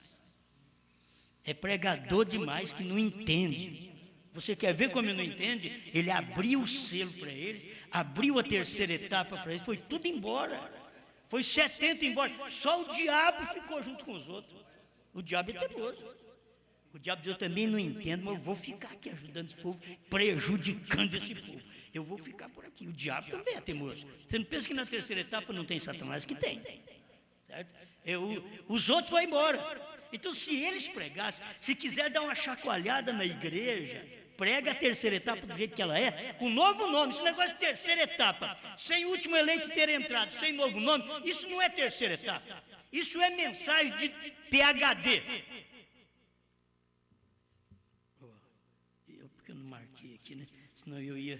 É pregador demais que não entende. Você quer ver como ele não entende? Ele abriu o selo para eles, abriu a terceira etapa para eles, foi tudo embora. Foi 70 embora. Só o diabo ficou junto com os outros. O diabo é teimoso. O diabo diz: eu também não entendo, mas eu vou ficar aqui ajudando esse povo, prejudicando esse povo. Eu vou ficar por aqui. O diabo também é teimoso. Você não pensa que na terceira etapa não tem Satanás? Que tem. Certo? Os outros vão embora. Então, se eles pregassem, se quiser dar uma chacoalhada na igreja, prega a terceira etapa do jeito que ela é, com novo nome. Esse negócio de terceira etapa, sem o último eleito ter entrado, sem novo nome, isso não é terceira etapa. Isso é mensagem de PhD. Porque eu não marquei aqui, né? Senão eu ia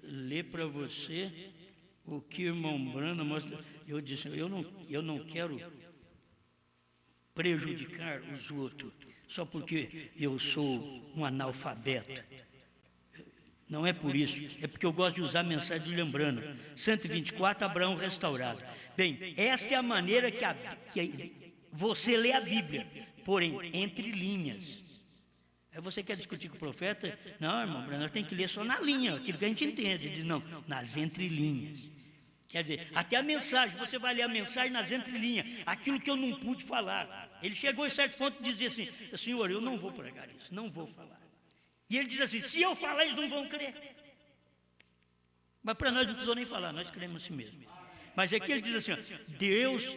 ler para você o que o irmão Branham mostra. Eu disse: eu não quero prejudicar os outros só porque eu sou um analfabeto. Não é por isso, é porque eu gosto de usar a mensagem de William Branham. 124, Abraão restaurado. Bem, esta é a maneira que você lê a Bíblia, porém, entre linhas. Aí você quer discutir com o profeta? Não, irmão Branham, nós temos que ler só na linha, aquilo que a gente entende. Ele diz: não, nas entrelinhas. Quer dizer, até a mensagem, você vai ler a mensagem nas entrelinhas, aquilo que eu não pude falar. Ele chegou a certo ponto de dizer assim: Senhor, eu não vou pregar isso, não vou falar. E ele diz assim: se eu falar, eles não vão crer. Mas para nós não precisou nem falar, nós cremos assim mesmo. Mas aqui ele diz assim: Deus,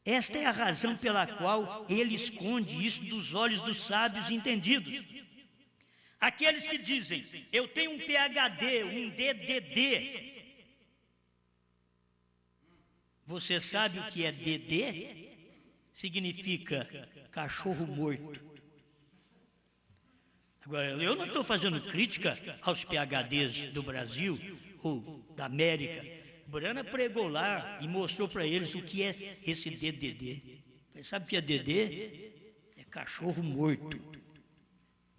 esta é a razão pela qual ele esconde isso dos olhos dos sábios e entendidos. Aqueles que dizem: eu tenho um PhD, um DDD. Você sabe o que é DD? Significa cachorro morto. Agora, eu não estou fazendo crítica aos PhDs do Brasil ou da América. Branham pregou lá e mostrou para eles o que é esse DDD. Sabe o que é DD? É cachorro morto.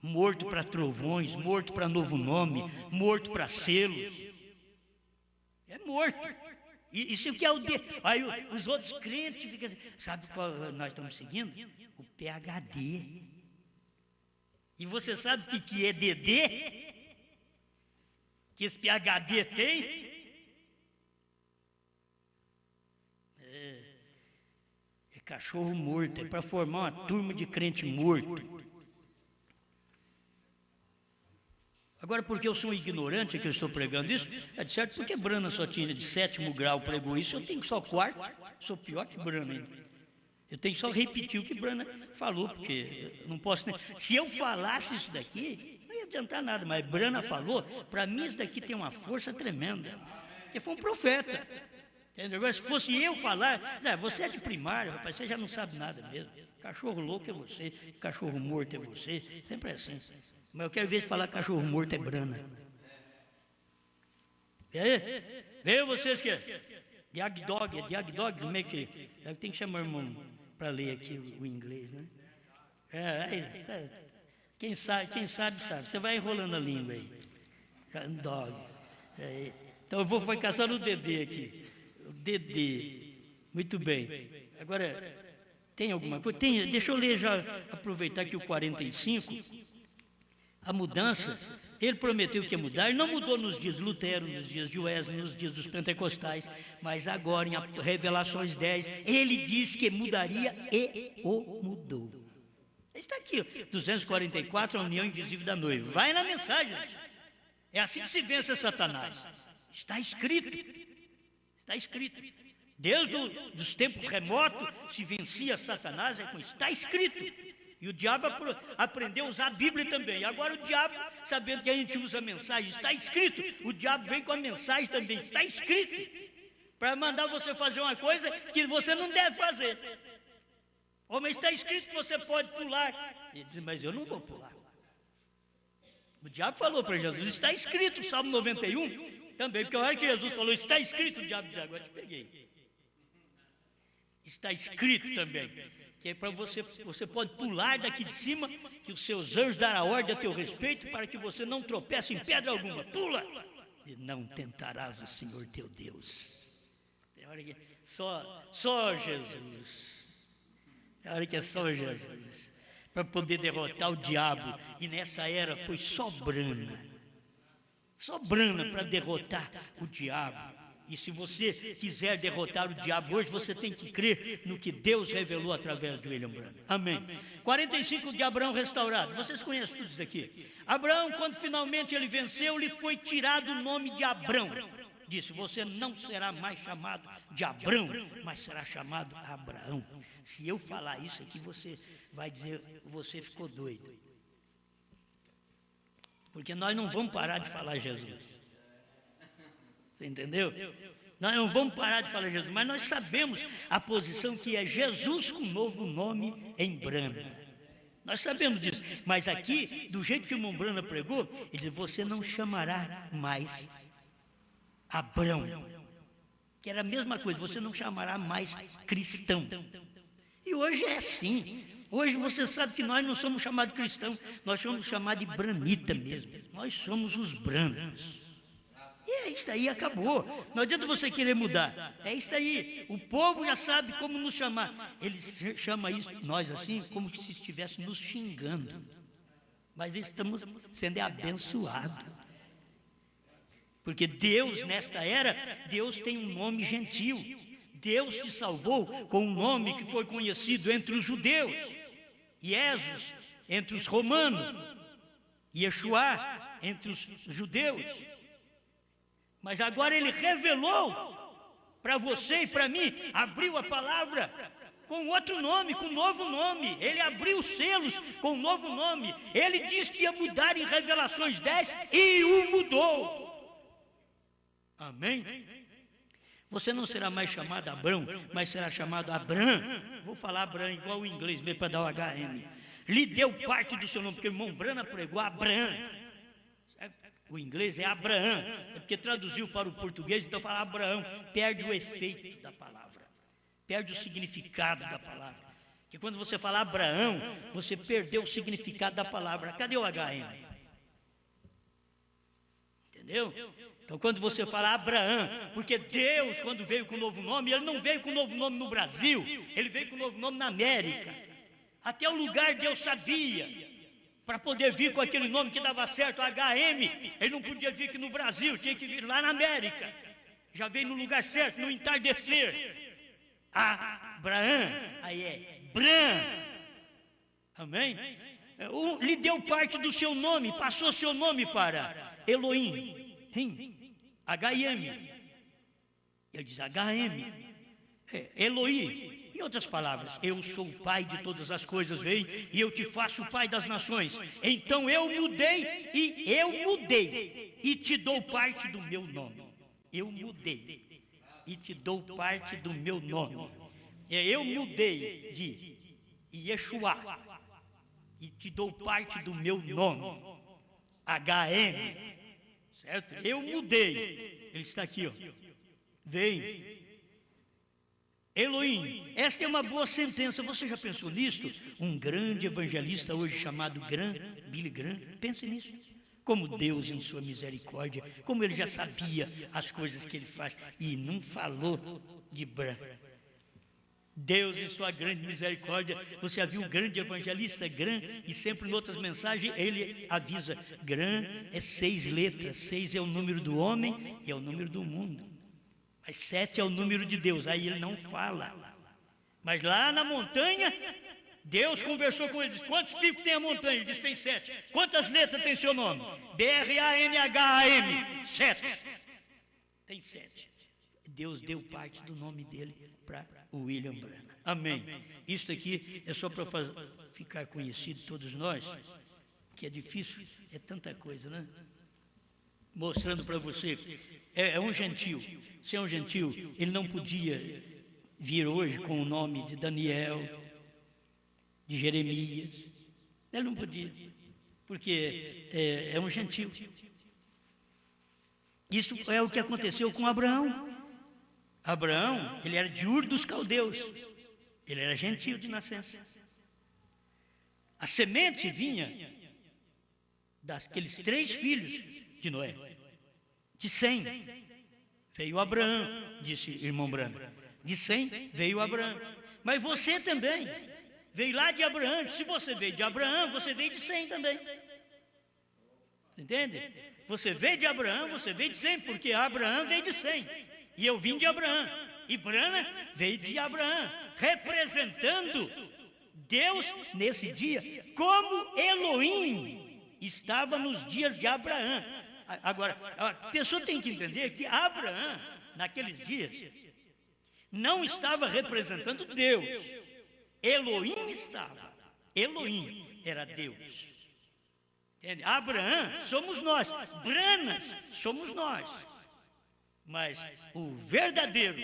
Morto para trovões, morto para novo nome, morto para selos. É morto. Isso que é o D. Aí os outros crentes ficam assim, sabe qual nós estamos seguindo? O PhD. E você sabe o que é DD? Que esse PhD tem? É cachorro morto, é para formar uma turma de crente morto. Agora, porque eu sou um ignorante que eu estou pregando isso, é de certo porque Branham só tinha de 7º grau pregou isso, eu tenho só 4º, sou pior que Branham ainda. Eu tenho só repetir o que Branham falou, porque eu não posso nem... Se eu falasse isso daqui, não ia adiantar nada, mas Branham falou, para mim isso daqui tem uma força tremenda, porque foi um profeta. Entendeu? Agora, se fosse eu falar, você é de primário, rapaz, você já não sabe nada mesmo. Cachorro louco é você, cachorro morto é você, sempre é assim. Mas eu quero ver se falar cachorro morto é Branham. Veio vocês que Diagdog, como é que... Tem que chamar o irmão para ler aqui o inglês, né? Quem sabe. Você vai enrolando a língua aí. Dog. Então eu vou ficar só no DD aqui. O DD. Muito bem. Agora, tem alguma coisa? Tem, deixa eu ler já, aproveitar que o 45, a mudança, ele prometeu que ia mudar, ele não mudou nos dias de Lutero, nos dias de Wesley, nos dias dos pentecostais, mas agora em Revelações 10, ele disse que mudaria e o mudou. Está aqui, 244, a união invisível da noiva. Vai na mensagem, gente. É assim que se vence Satanás. Está escrito. Está escrito. Desde os tempos remotos se vencia Satanás, está escrito. E o diabo aprendeu a usar a Bíblia também. E agora o diabo, sabendo que a gente usa a mensagem, está escrito. O diabo vem com a mensagem também, está escrito. Para mandar você fazer uma coisa que você não deve fazer. Oh, mas está escrito que você pode pular. Ele diz, mas eu não vou pular. O diabo falou para Jesus, está escrito, Salmo 91, também, porque a hora que Jesus falou, está escrito, o diabo diz, agora te peguei. Está escrito também, que é para você pode pular daqui de cima, que os seus anjos darão ordem a teu respeito, para que você não tropece em pedra alguma, pula, e não tentarás o Senhor teu Deus. Tem hora que só Jesus, tem hora que é só Jesus, para poder derrotar o diabo, e nessa era foi só Brana para derrotar o diabo. E se você quiser derrotar o diabo hoje, você tem que crer no que Deus revelou através de William Branham. Amém. 45 de Abraão restaurado. Vocês conhecem tudo isso daqui. Abraão, quando finalmente ele venceu, lhe foi tirado o nome de Abrão. Disse, você não será mais chamado de Abrão, mas será chamado Abraão. Se eu falar isso aqui, você vai dizer, você ficou doido. Porque nós não vamos parar de falar Jesus. Você entendeu? Nós não vamos parar de falar Jesus, mas nós sabemos a posição que é Jesus com novo nome em Brana. Nós sabemos disso, mas aqui, do jeito que o irmão Brana pregou, ele diz, você não chamará mais Abrão, que era a mesma coisa, você não chamará mais cristão. E hoje é assim. Hoje você sabe que nós não somos chamados cristãos, nós somos chamados de branita mesmo. Nós somos os brancos. E é isso aí, acabou. Não adianta você querer mudar. É isso aí. O povo já sabe como nos chamar. Ele chama isso, nós assim, como se estivesse nos xingando. Mas estamos sendo abençoados. Porque Deus, nesta era, Deus tem um nome gentil. Deus te salvou com um nome que foi conhecido entre os judeus. Jesus entre os romanos. Yeshua entre os judeus. Mas agora ele revelou para você e para mim, abriu a palavra com outro nome, com um novo nome. Ele abriu os selos com um novo nome. Ele disse que ia mudar em Revelações 10 e o mudou. Amém? Você não será mais chamado Abrão, mas será chamado Abrão. Vou falar Abrão igual o inglês, mesmo para dar o HM. Lhe deu parte do seu nome, porque o irmão Brana pregou Abrão. O inglês é Abraão, é porque traduziu para o português, então falar Abraão perde o efeito da palavra, perde o significado da palavra. Porque quando você fala Abraão, você perdeu o significado da palavra. Cadê o HM? Entendeu? Então quando você fala Abraão, porque Deus, quando veio com um novo nome, Ele não veio com um novo nome no Brasil, Ele veio com um novo nome na América. Até o lugar Deus sabia. Para poder vir com aquele nome que dava certo, HM, ele não podia vir aqui no Brasil, tinha que vir lá na América. Já veio no lugar certo, no entardecer. Abraão, aí é Bran. Amém? Lhe deu parte do seu nome, passou seu nome para Elohim, HM. Ele diz HM, Elohim. Em outras palavras, eu sou o pai de todas as coisas, vem, e eu te faço o pai das nações. Então eu mudei e te dou parte do meu nome. Eu mudei e te dou parte do meu nome. Eu mudei de Yeshua e te dou parte do meu nome. HM, certo? Eu mudei. Ele está aqui, ó. Vem. Elohim, esta é uma boa sentença. Você já pensou nisto? Um grande evangelista hoje chamado Billy Graham, pense nisso. Como Deus, em sua misericórdia, como ele já sabia as coisas que ele faz, e não falou de Bran. Deus, em sua grande misericórdia, você já viu o grande evangelista Gran, e sempre em outras mensagens ele avisa, Gran é 6 letras, 6 é o número do homem e é o número do mundo, mas 7 é o número de Deus, aí ele não fala. Mas lá na montanha, Deus conversou com ele, disse, quantos picos tem a montanha? Ele disse, tem 7. Quantas letras tem seu nome? B-R-A-N-H-A-M, 7. Tem 7. Deus deu parte do nome dele para o William Branham. Amém. Isso aqui é só para ficar conhecido todos nós, que é difícil, é tanta coisa, né? Mostrando para você, é um gentil. Se é um gentil, ele não podia vir hoje com o nome de Daniel, de Jeremias. Ele não podia, porque é um gentil. Isso é o que aconteceu com Abraão. Abraão, ele era de Ur dos Caldeus. Ele era gentil de nascença. A semente vinha daqueles 3 filhos de Noé. De Sem veio Abraão, disse irmão Branham. De Sem veio Abraão. Mas você também veio lá de Abraão. Se você veio de Abraão, você veio de Sem também. Entende? Você veio de Abraão, você veio de Sem, porque Abraão veio de Sem. E eu vim de Abraão. E Branham veio de Abraão, representando Deus nesse dia, como Elohim estava nos dias de Abraão. Agora, a pessoa tem que entender que Abraão, naqueles dias, não estava representando Deus. Elohim estava. Elohim era Deus. Entende? Abraão somos nós. Branas somos nós. Mas o verdadeiro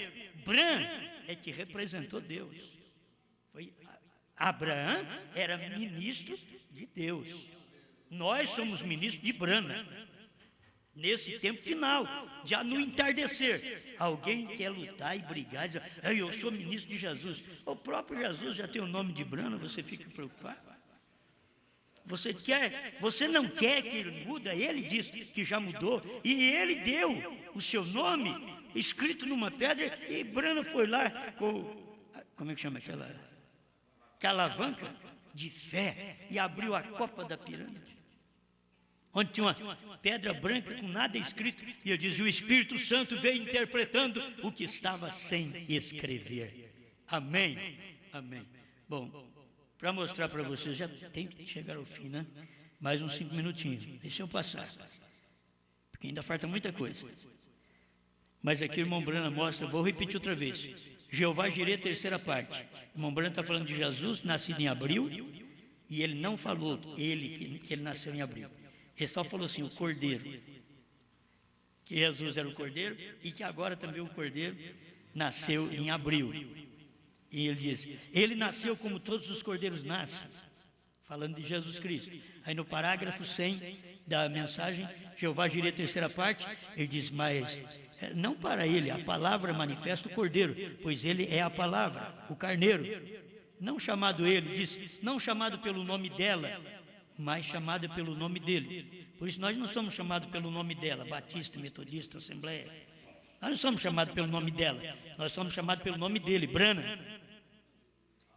Bran é que representou Deus. Abraão era ministro de Deus. Nós somos ministros de Brana. Nesse tempo final, já no entardecer, alguém quer lutar e brigar, dizer, eu sou ministro de Jesus. O próprio Jesus já tem o nome de Brana, você fica preocupado? Você não quer que ele mude? Ele disse que já mudou, e ele deu o seu nome escrito numa pedra, e Brana foi lá com, como é que chama aquela alavanca de fé, e abriu a copa da pirâmide, onde tinha uma pedra branca com nada escrito, e ele diz, o Espírito Santo veio interpretando o que estava sem escrever. Amém? Amém. Bom, para mostrar para vocês, já tem que chegar ao fim, né? Mais uns 5 minutinhos, deixa eu passar, porque ainda falta muita coisa. Mas aqui o irmão Branham mostra, vou repetir outra vez, Jeová Jireh, terceira parte. O irmão Branham está falando de Jesus, nascido em abril, e ele não falou que ele nasceu em abril. Ele só falou assim, o Cordeiro, que Jesus era o Cordeiro, e que agora também o Cordeiro nasceu em abril. E ele diz, ele nasceu como todos os cordeiros nascem, falando de Jesus Cristo. Aí no parágrafo 100 da mensagem, Jeová Jireh, terceira parte, ele diz, mas não para ele, a palavra manifesta o Cordeiro, pois ele é a palavra, o carneiro. Não chamado ele, diz, não chamado pelo nome dela, mas chamada pelo nome dele. Por isso nós não somos chamados pelo nome dela, Batista, Metodista, Assembleia. Nós não somos chamados pelo nome dela, nós somos chamados pelo nome dele, Branham.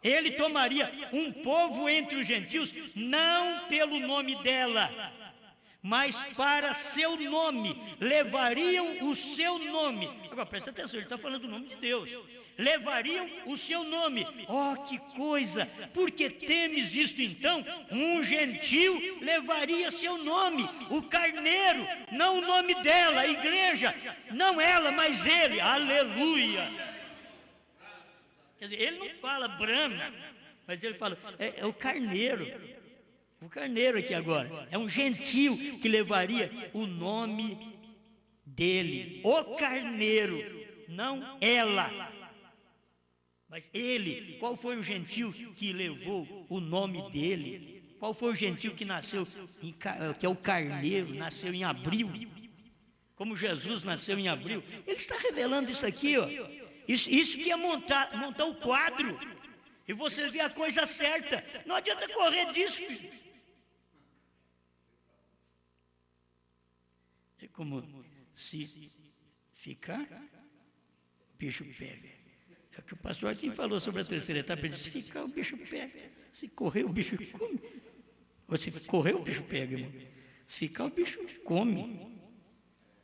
Ele tomaria um povo entre os gentios, não pelo nome dela, mas para seu nome, levariam o seu nome. Agora presta atenção, ele está falando do nome de Deus. Levariam o seu nome. Oh, que coisa! Por que temes isto então? Um gentil levaria seu nome, o carneiro, não o nome dela, a igreja, não ela, mas ele. Aleluia! Quer dizer, ele não fala Brana, mas ele fala, é o carneiro. O carneiro aqui agora, é um gentil que levaria o nome dele, o carneiro, não ela. Mas ele, qual foi o gentil que levou o nome dele? Qual foi o gentil que nasceu, que é o carneiro, nasceu em abril? Como Jesus nasceu em abril. Ele está revelando isso aqui, ó. Isso que é montar o quadro. E você vê a coisa certa. Não adianta correr disso, filho. É como se ficar, o bicho pega. É o que o pastor aqui falou sobre a terceira etapa. Ele disse: se ficar, o bicho pega. Se correr, o bicho come. Ou se correr, o bicho pega, irmão. Se ficar, o bicho come.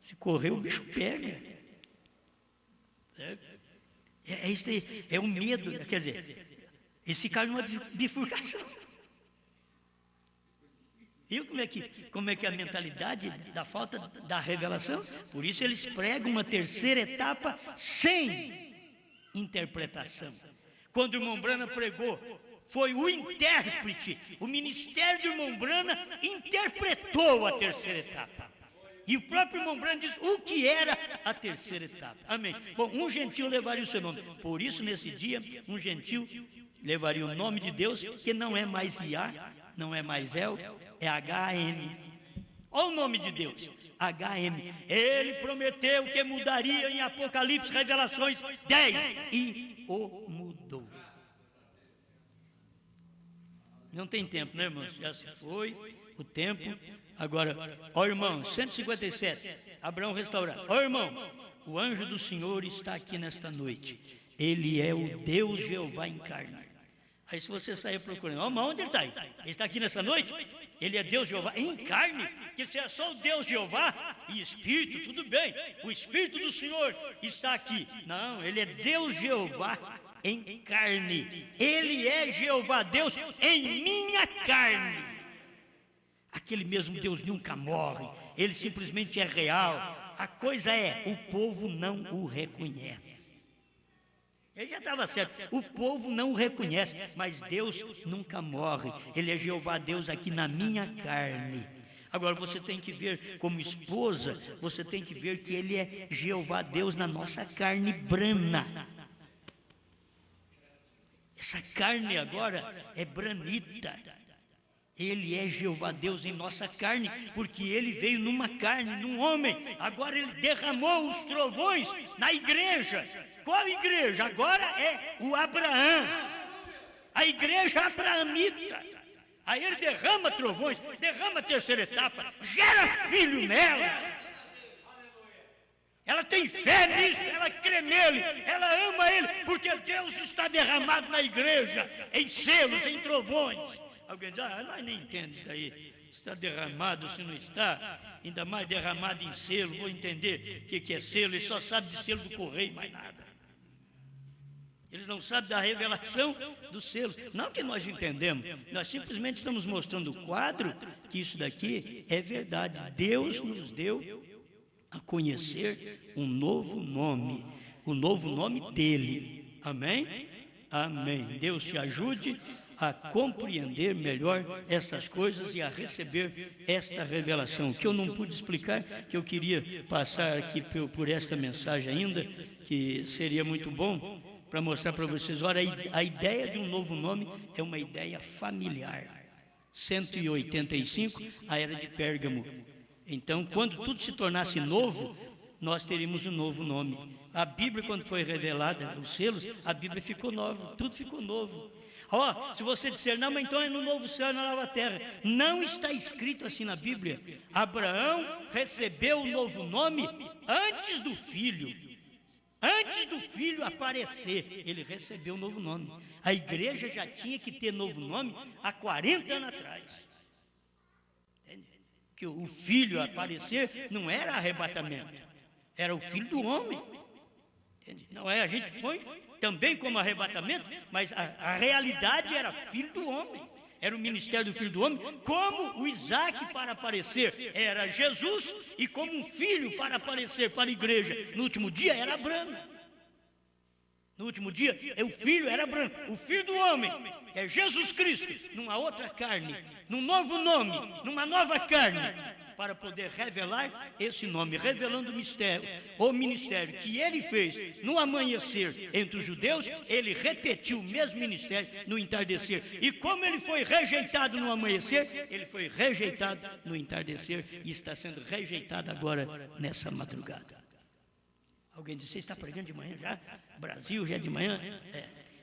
Se correr, o bicho pega. Certo? É isso aí. É o medo. Quer dizer, eles ficaram numa bifurcação. Viu como é que é a mentalidade da falta da revelação? Por isso eles pregam uma terceira etapa sem interpretação. Quando o irmão Branham pregou, foi o intérprete, o ministério do irmão Branham interpretou a terceira etapa. E o próprio irmão Branham diz o que era a terceira etapa. Amém. Bom, um gentil levaria o seu nome. Por isso, nesse dia, um gentil levaria o nome de Deus, que não é mais Iá, não é mais El, é H-M. Olha o nome de Deus, H-M. Ele prometeu que mudaria em Apocalipse, Revelações 10, e o mudou. Não tem tempo, né, irmãos? Já se foi o tempo. Agora, ó irmão, 157, Abraão restaurado. Ó irmão, o anjo do Senhor está aqui nesta noite. Ele é o Deus Jeová em carne. Aí se você sair procurando, ó, mas onde ele está aí? Ele está aqui nessa noite? Ele é Deus Jeová em carne? Que se é só o Deus Jeová e Espírito, tudo bem. O Espírito do Senhor está aqui. Não, ele é Deus Jeová em carne. Ele é Jeová Deus em minha carne. Aquele mesmo Deus nunca morre, ele simplesmente é real. A coisa é, o povo não o reconhece. Ele já estava certo, o povo não o reconhece, mas Deus nunca morre. Ele é Jeová Deus aqui na minha carne. Agora você tem que ver, como esposa, você tem que ver que ele é Jeová Deus na nossa carne brana. Essa carne agora é branita. Ele é Jeová Deus em nossa carne, porque ele veio numa carne, num homem. Agora ele derramou os trovões na igreja. Qual igreja? Agora é o Abraão, a igreja abraamita. Aí ele derrama trovões, derrama a terceira etapa, gera filho nela. Ela tem fé nisso, ela crê nele, ela ama ele, porque Deus está derramado na igreja, em selos, em trovões. Alguém diz: nós nem entendemos isso daí. Está derramado, se não está, ainda mais derramado em selo. Vou entender o que é selo. Ele só sabe de selo do correio, mais nada. Eles não sabem da revelação do selo. Não que nós entendemos, nós simplesmente estamos mostrando o quadro que isso daqui é verdade. Deus nos deu a conhecer um novo nome, o novo nome dele. Amém? Amém. Deus te ajude a compreender melhor essas coisas e a receber esta revelação, que eu não pude explicar, que eu queria passar aqui por esta mensagem ainda, que seria muito bom para mostrar para vocês. Ora, a ideia de um novo nome é uma ideia familiar. 185, a era de Pérgamo. Então, quando tudo se tornasse novo, nós teríamos um novo nome. A Bíblia, quando foi revelada, os selos, a Bíblia ficou nova, tudo ficou novo. Se você disser: não, mas então é no novo céu e na nova terra. Não está escrito assim na Bíblia. Abraão recebeu o novo nome antes do filho. Antes do filho aparecer, ele recebeu o novo nome. A igreja já tinha que ter novo nome há 40 anos atrás. Entende? Que o filho aparecer não era arrebatamento, era o filho do homem. Entende? Não é, a gente põe também como arrebatamento, mas a realidade era filho do homem. Era o ministério do filho do homem, como o Isaac para aparecer era Jesus, e como um filho para aparecer para a igreja no último dia era Abraão. No último dia, o filho era Abraão, o filho do homem é Jesus Cristo, numa outra carne, num novo nome, numa nova carne, para poder revelar esse nome, revelando o ministério que ele fez no amanhecer entre os judeus. Ele repetiu o mesmo ministério no entardecer, e como ele foi rejeitado no amanhecer, ele foi rejeitado no entardecer, e está sendo rejeitado agora nessa madrugada. Alguém disse: você está pregando de manhã já? Brasil já é de manhã?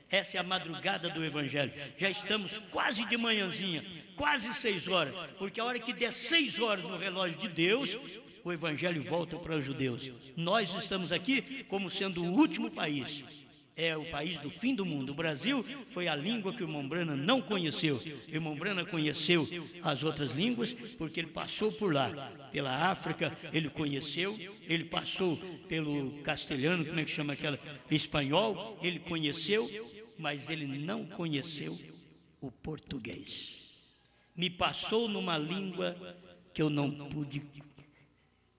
Essa é a madrugada do Evangelho. Já estamos quase de manhãzinha, quase 6 horas, porque a hora que der 6 horas no relógio de Deus, o evangelho volta para os judeus. Nós estamos aqui como sendo o último país. É o país do fim do mundo. O Brasil foi a língua que o irmão Branham não conheceu. O irmão Branham conheceu as outras línguas porque ele passou por lá. Pela África ele conheceu, ele passou pelo castelhano, como é que chama aquela? Espanhol, ele conheceu, mas ele não conheceu o português. Me passou numa língua que eu não pude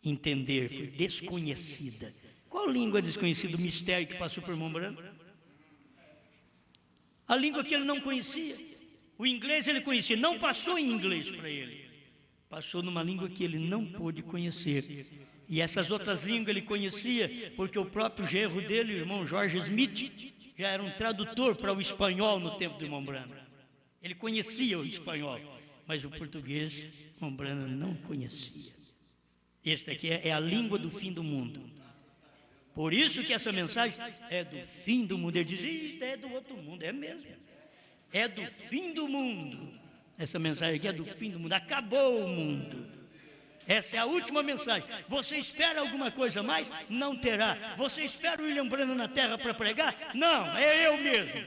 entender, foi desconhecida. Qual língua desconhecida? O mistério que passou por irmão Branham? A língua que ele não conhecia. O inglês ele conhecia, não passou em inglês para ele. Passou numa língua que ele não pôde conhecer. E essas outras línguas ele conhecia, porque o próprio genro dele, o irmão George Smith, já era um tradutor para o espanhol no tempo do irmão Branham. Ele conhecia o espanhol, mas o português, o irmão Branham não conhecia. Esta aqui é a língua do fim do mundo. Por isso que essa mensagem é do fim do mundo. Ele diz, é do outro mundo, é mesmo. É do fim do mundo. Essa mensagem aqui é do fim do mundo, acabou o mundo. Essa é a última mensagem. Você espera alguma coisa mais? Não terá. Você espera o William Branham na terra para pregar? Não, é eu mesmo.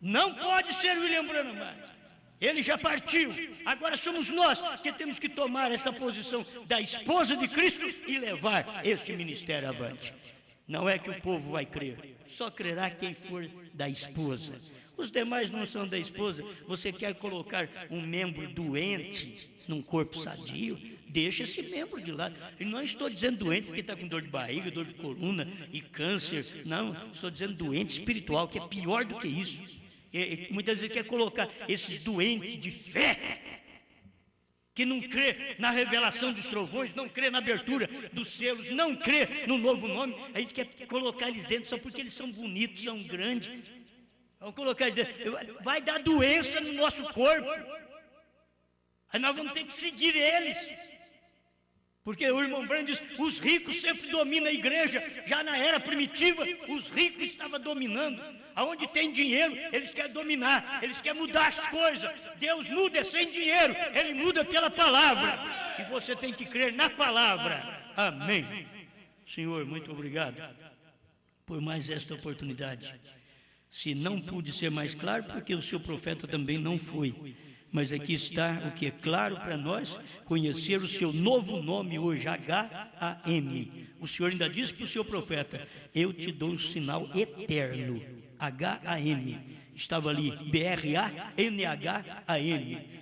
Não pode ser William Branham mais. Ele já partiu, agora somos nós que temos que tomar essa posição da esposa de Cristo e levar este ministério avante. Não é que o povo vai crer, só crerá quem for da esposa. Os demais não são da esposa. Você quer colocar um membro doente num corpo sadio? Deixa esse membro de lado. E não estou dizendo doente porque está com dor de barriga, dor de coluna e câncer. Não, estou dizendo doente espiritual, que é pior do que isso. Muitas vezes quer colocar esses doentes de fé, que não crê na revelação dos trovões, não crê na abertura dos selos, não crê no novo nome. A gente quer colocar eles dentro só porque eles são bonitos, são grandes. Vamos colocar eles dentro. Vai dar doença no nosso corpo. Aí nós vamos ter que seguir eles. Porque o irmão Branham diz, os ricos sempre dominam a igreja. Já na era primitiva, os ricos estavam dominando. Aonde tem dinheiro, eles querem dominar, eles querem mudar as coisas. Deus muda sem dinheiro, Ele muda pela palavra. E você tem que crer na palavra. Amém. Senhor, muito obrigado por mais esta oportunidade. Se não pude ser mais claro, porque o seu profeta também não foi. Mas aqui está o que é claro para nós, conhecer o seu novo nome hoje, H-A-M. O Senhor ainda disse para o seu profeta, eu te dou um sinal eterno, H-A-M. Estava ali, B-R-A-N-H-A-M.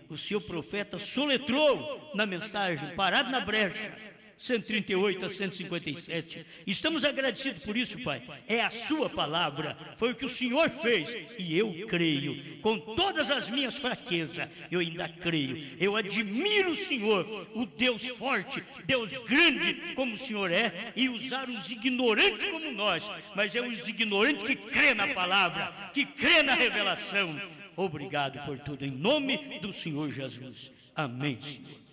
O seu profeta soletrou na mensagem, parado na brecha, 138 a 157. Estamos agradecidos por isso, Pai. É a sua palavra, foi o que o Senhor fez. E eu creio, com todas as minhas fraquezas, eu ainda creio. Eu admiro o Senhor, o Deus forte, Deus grande como o Senhor é, e usar os ignorantes como nós. Mas é os ignorantes que crê na palavra, que crê na revelação. Obrigado por tudo, em nome do Senhor Jesus. Amém, Senhor.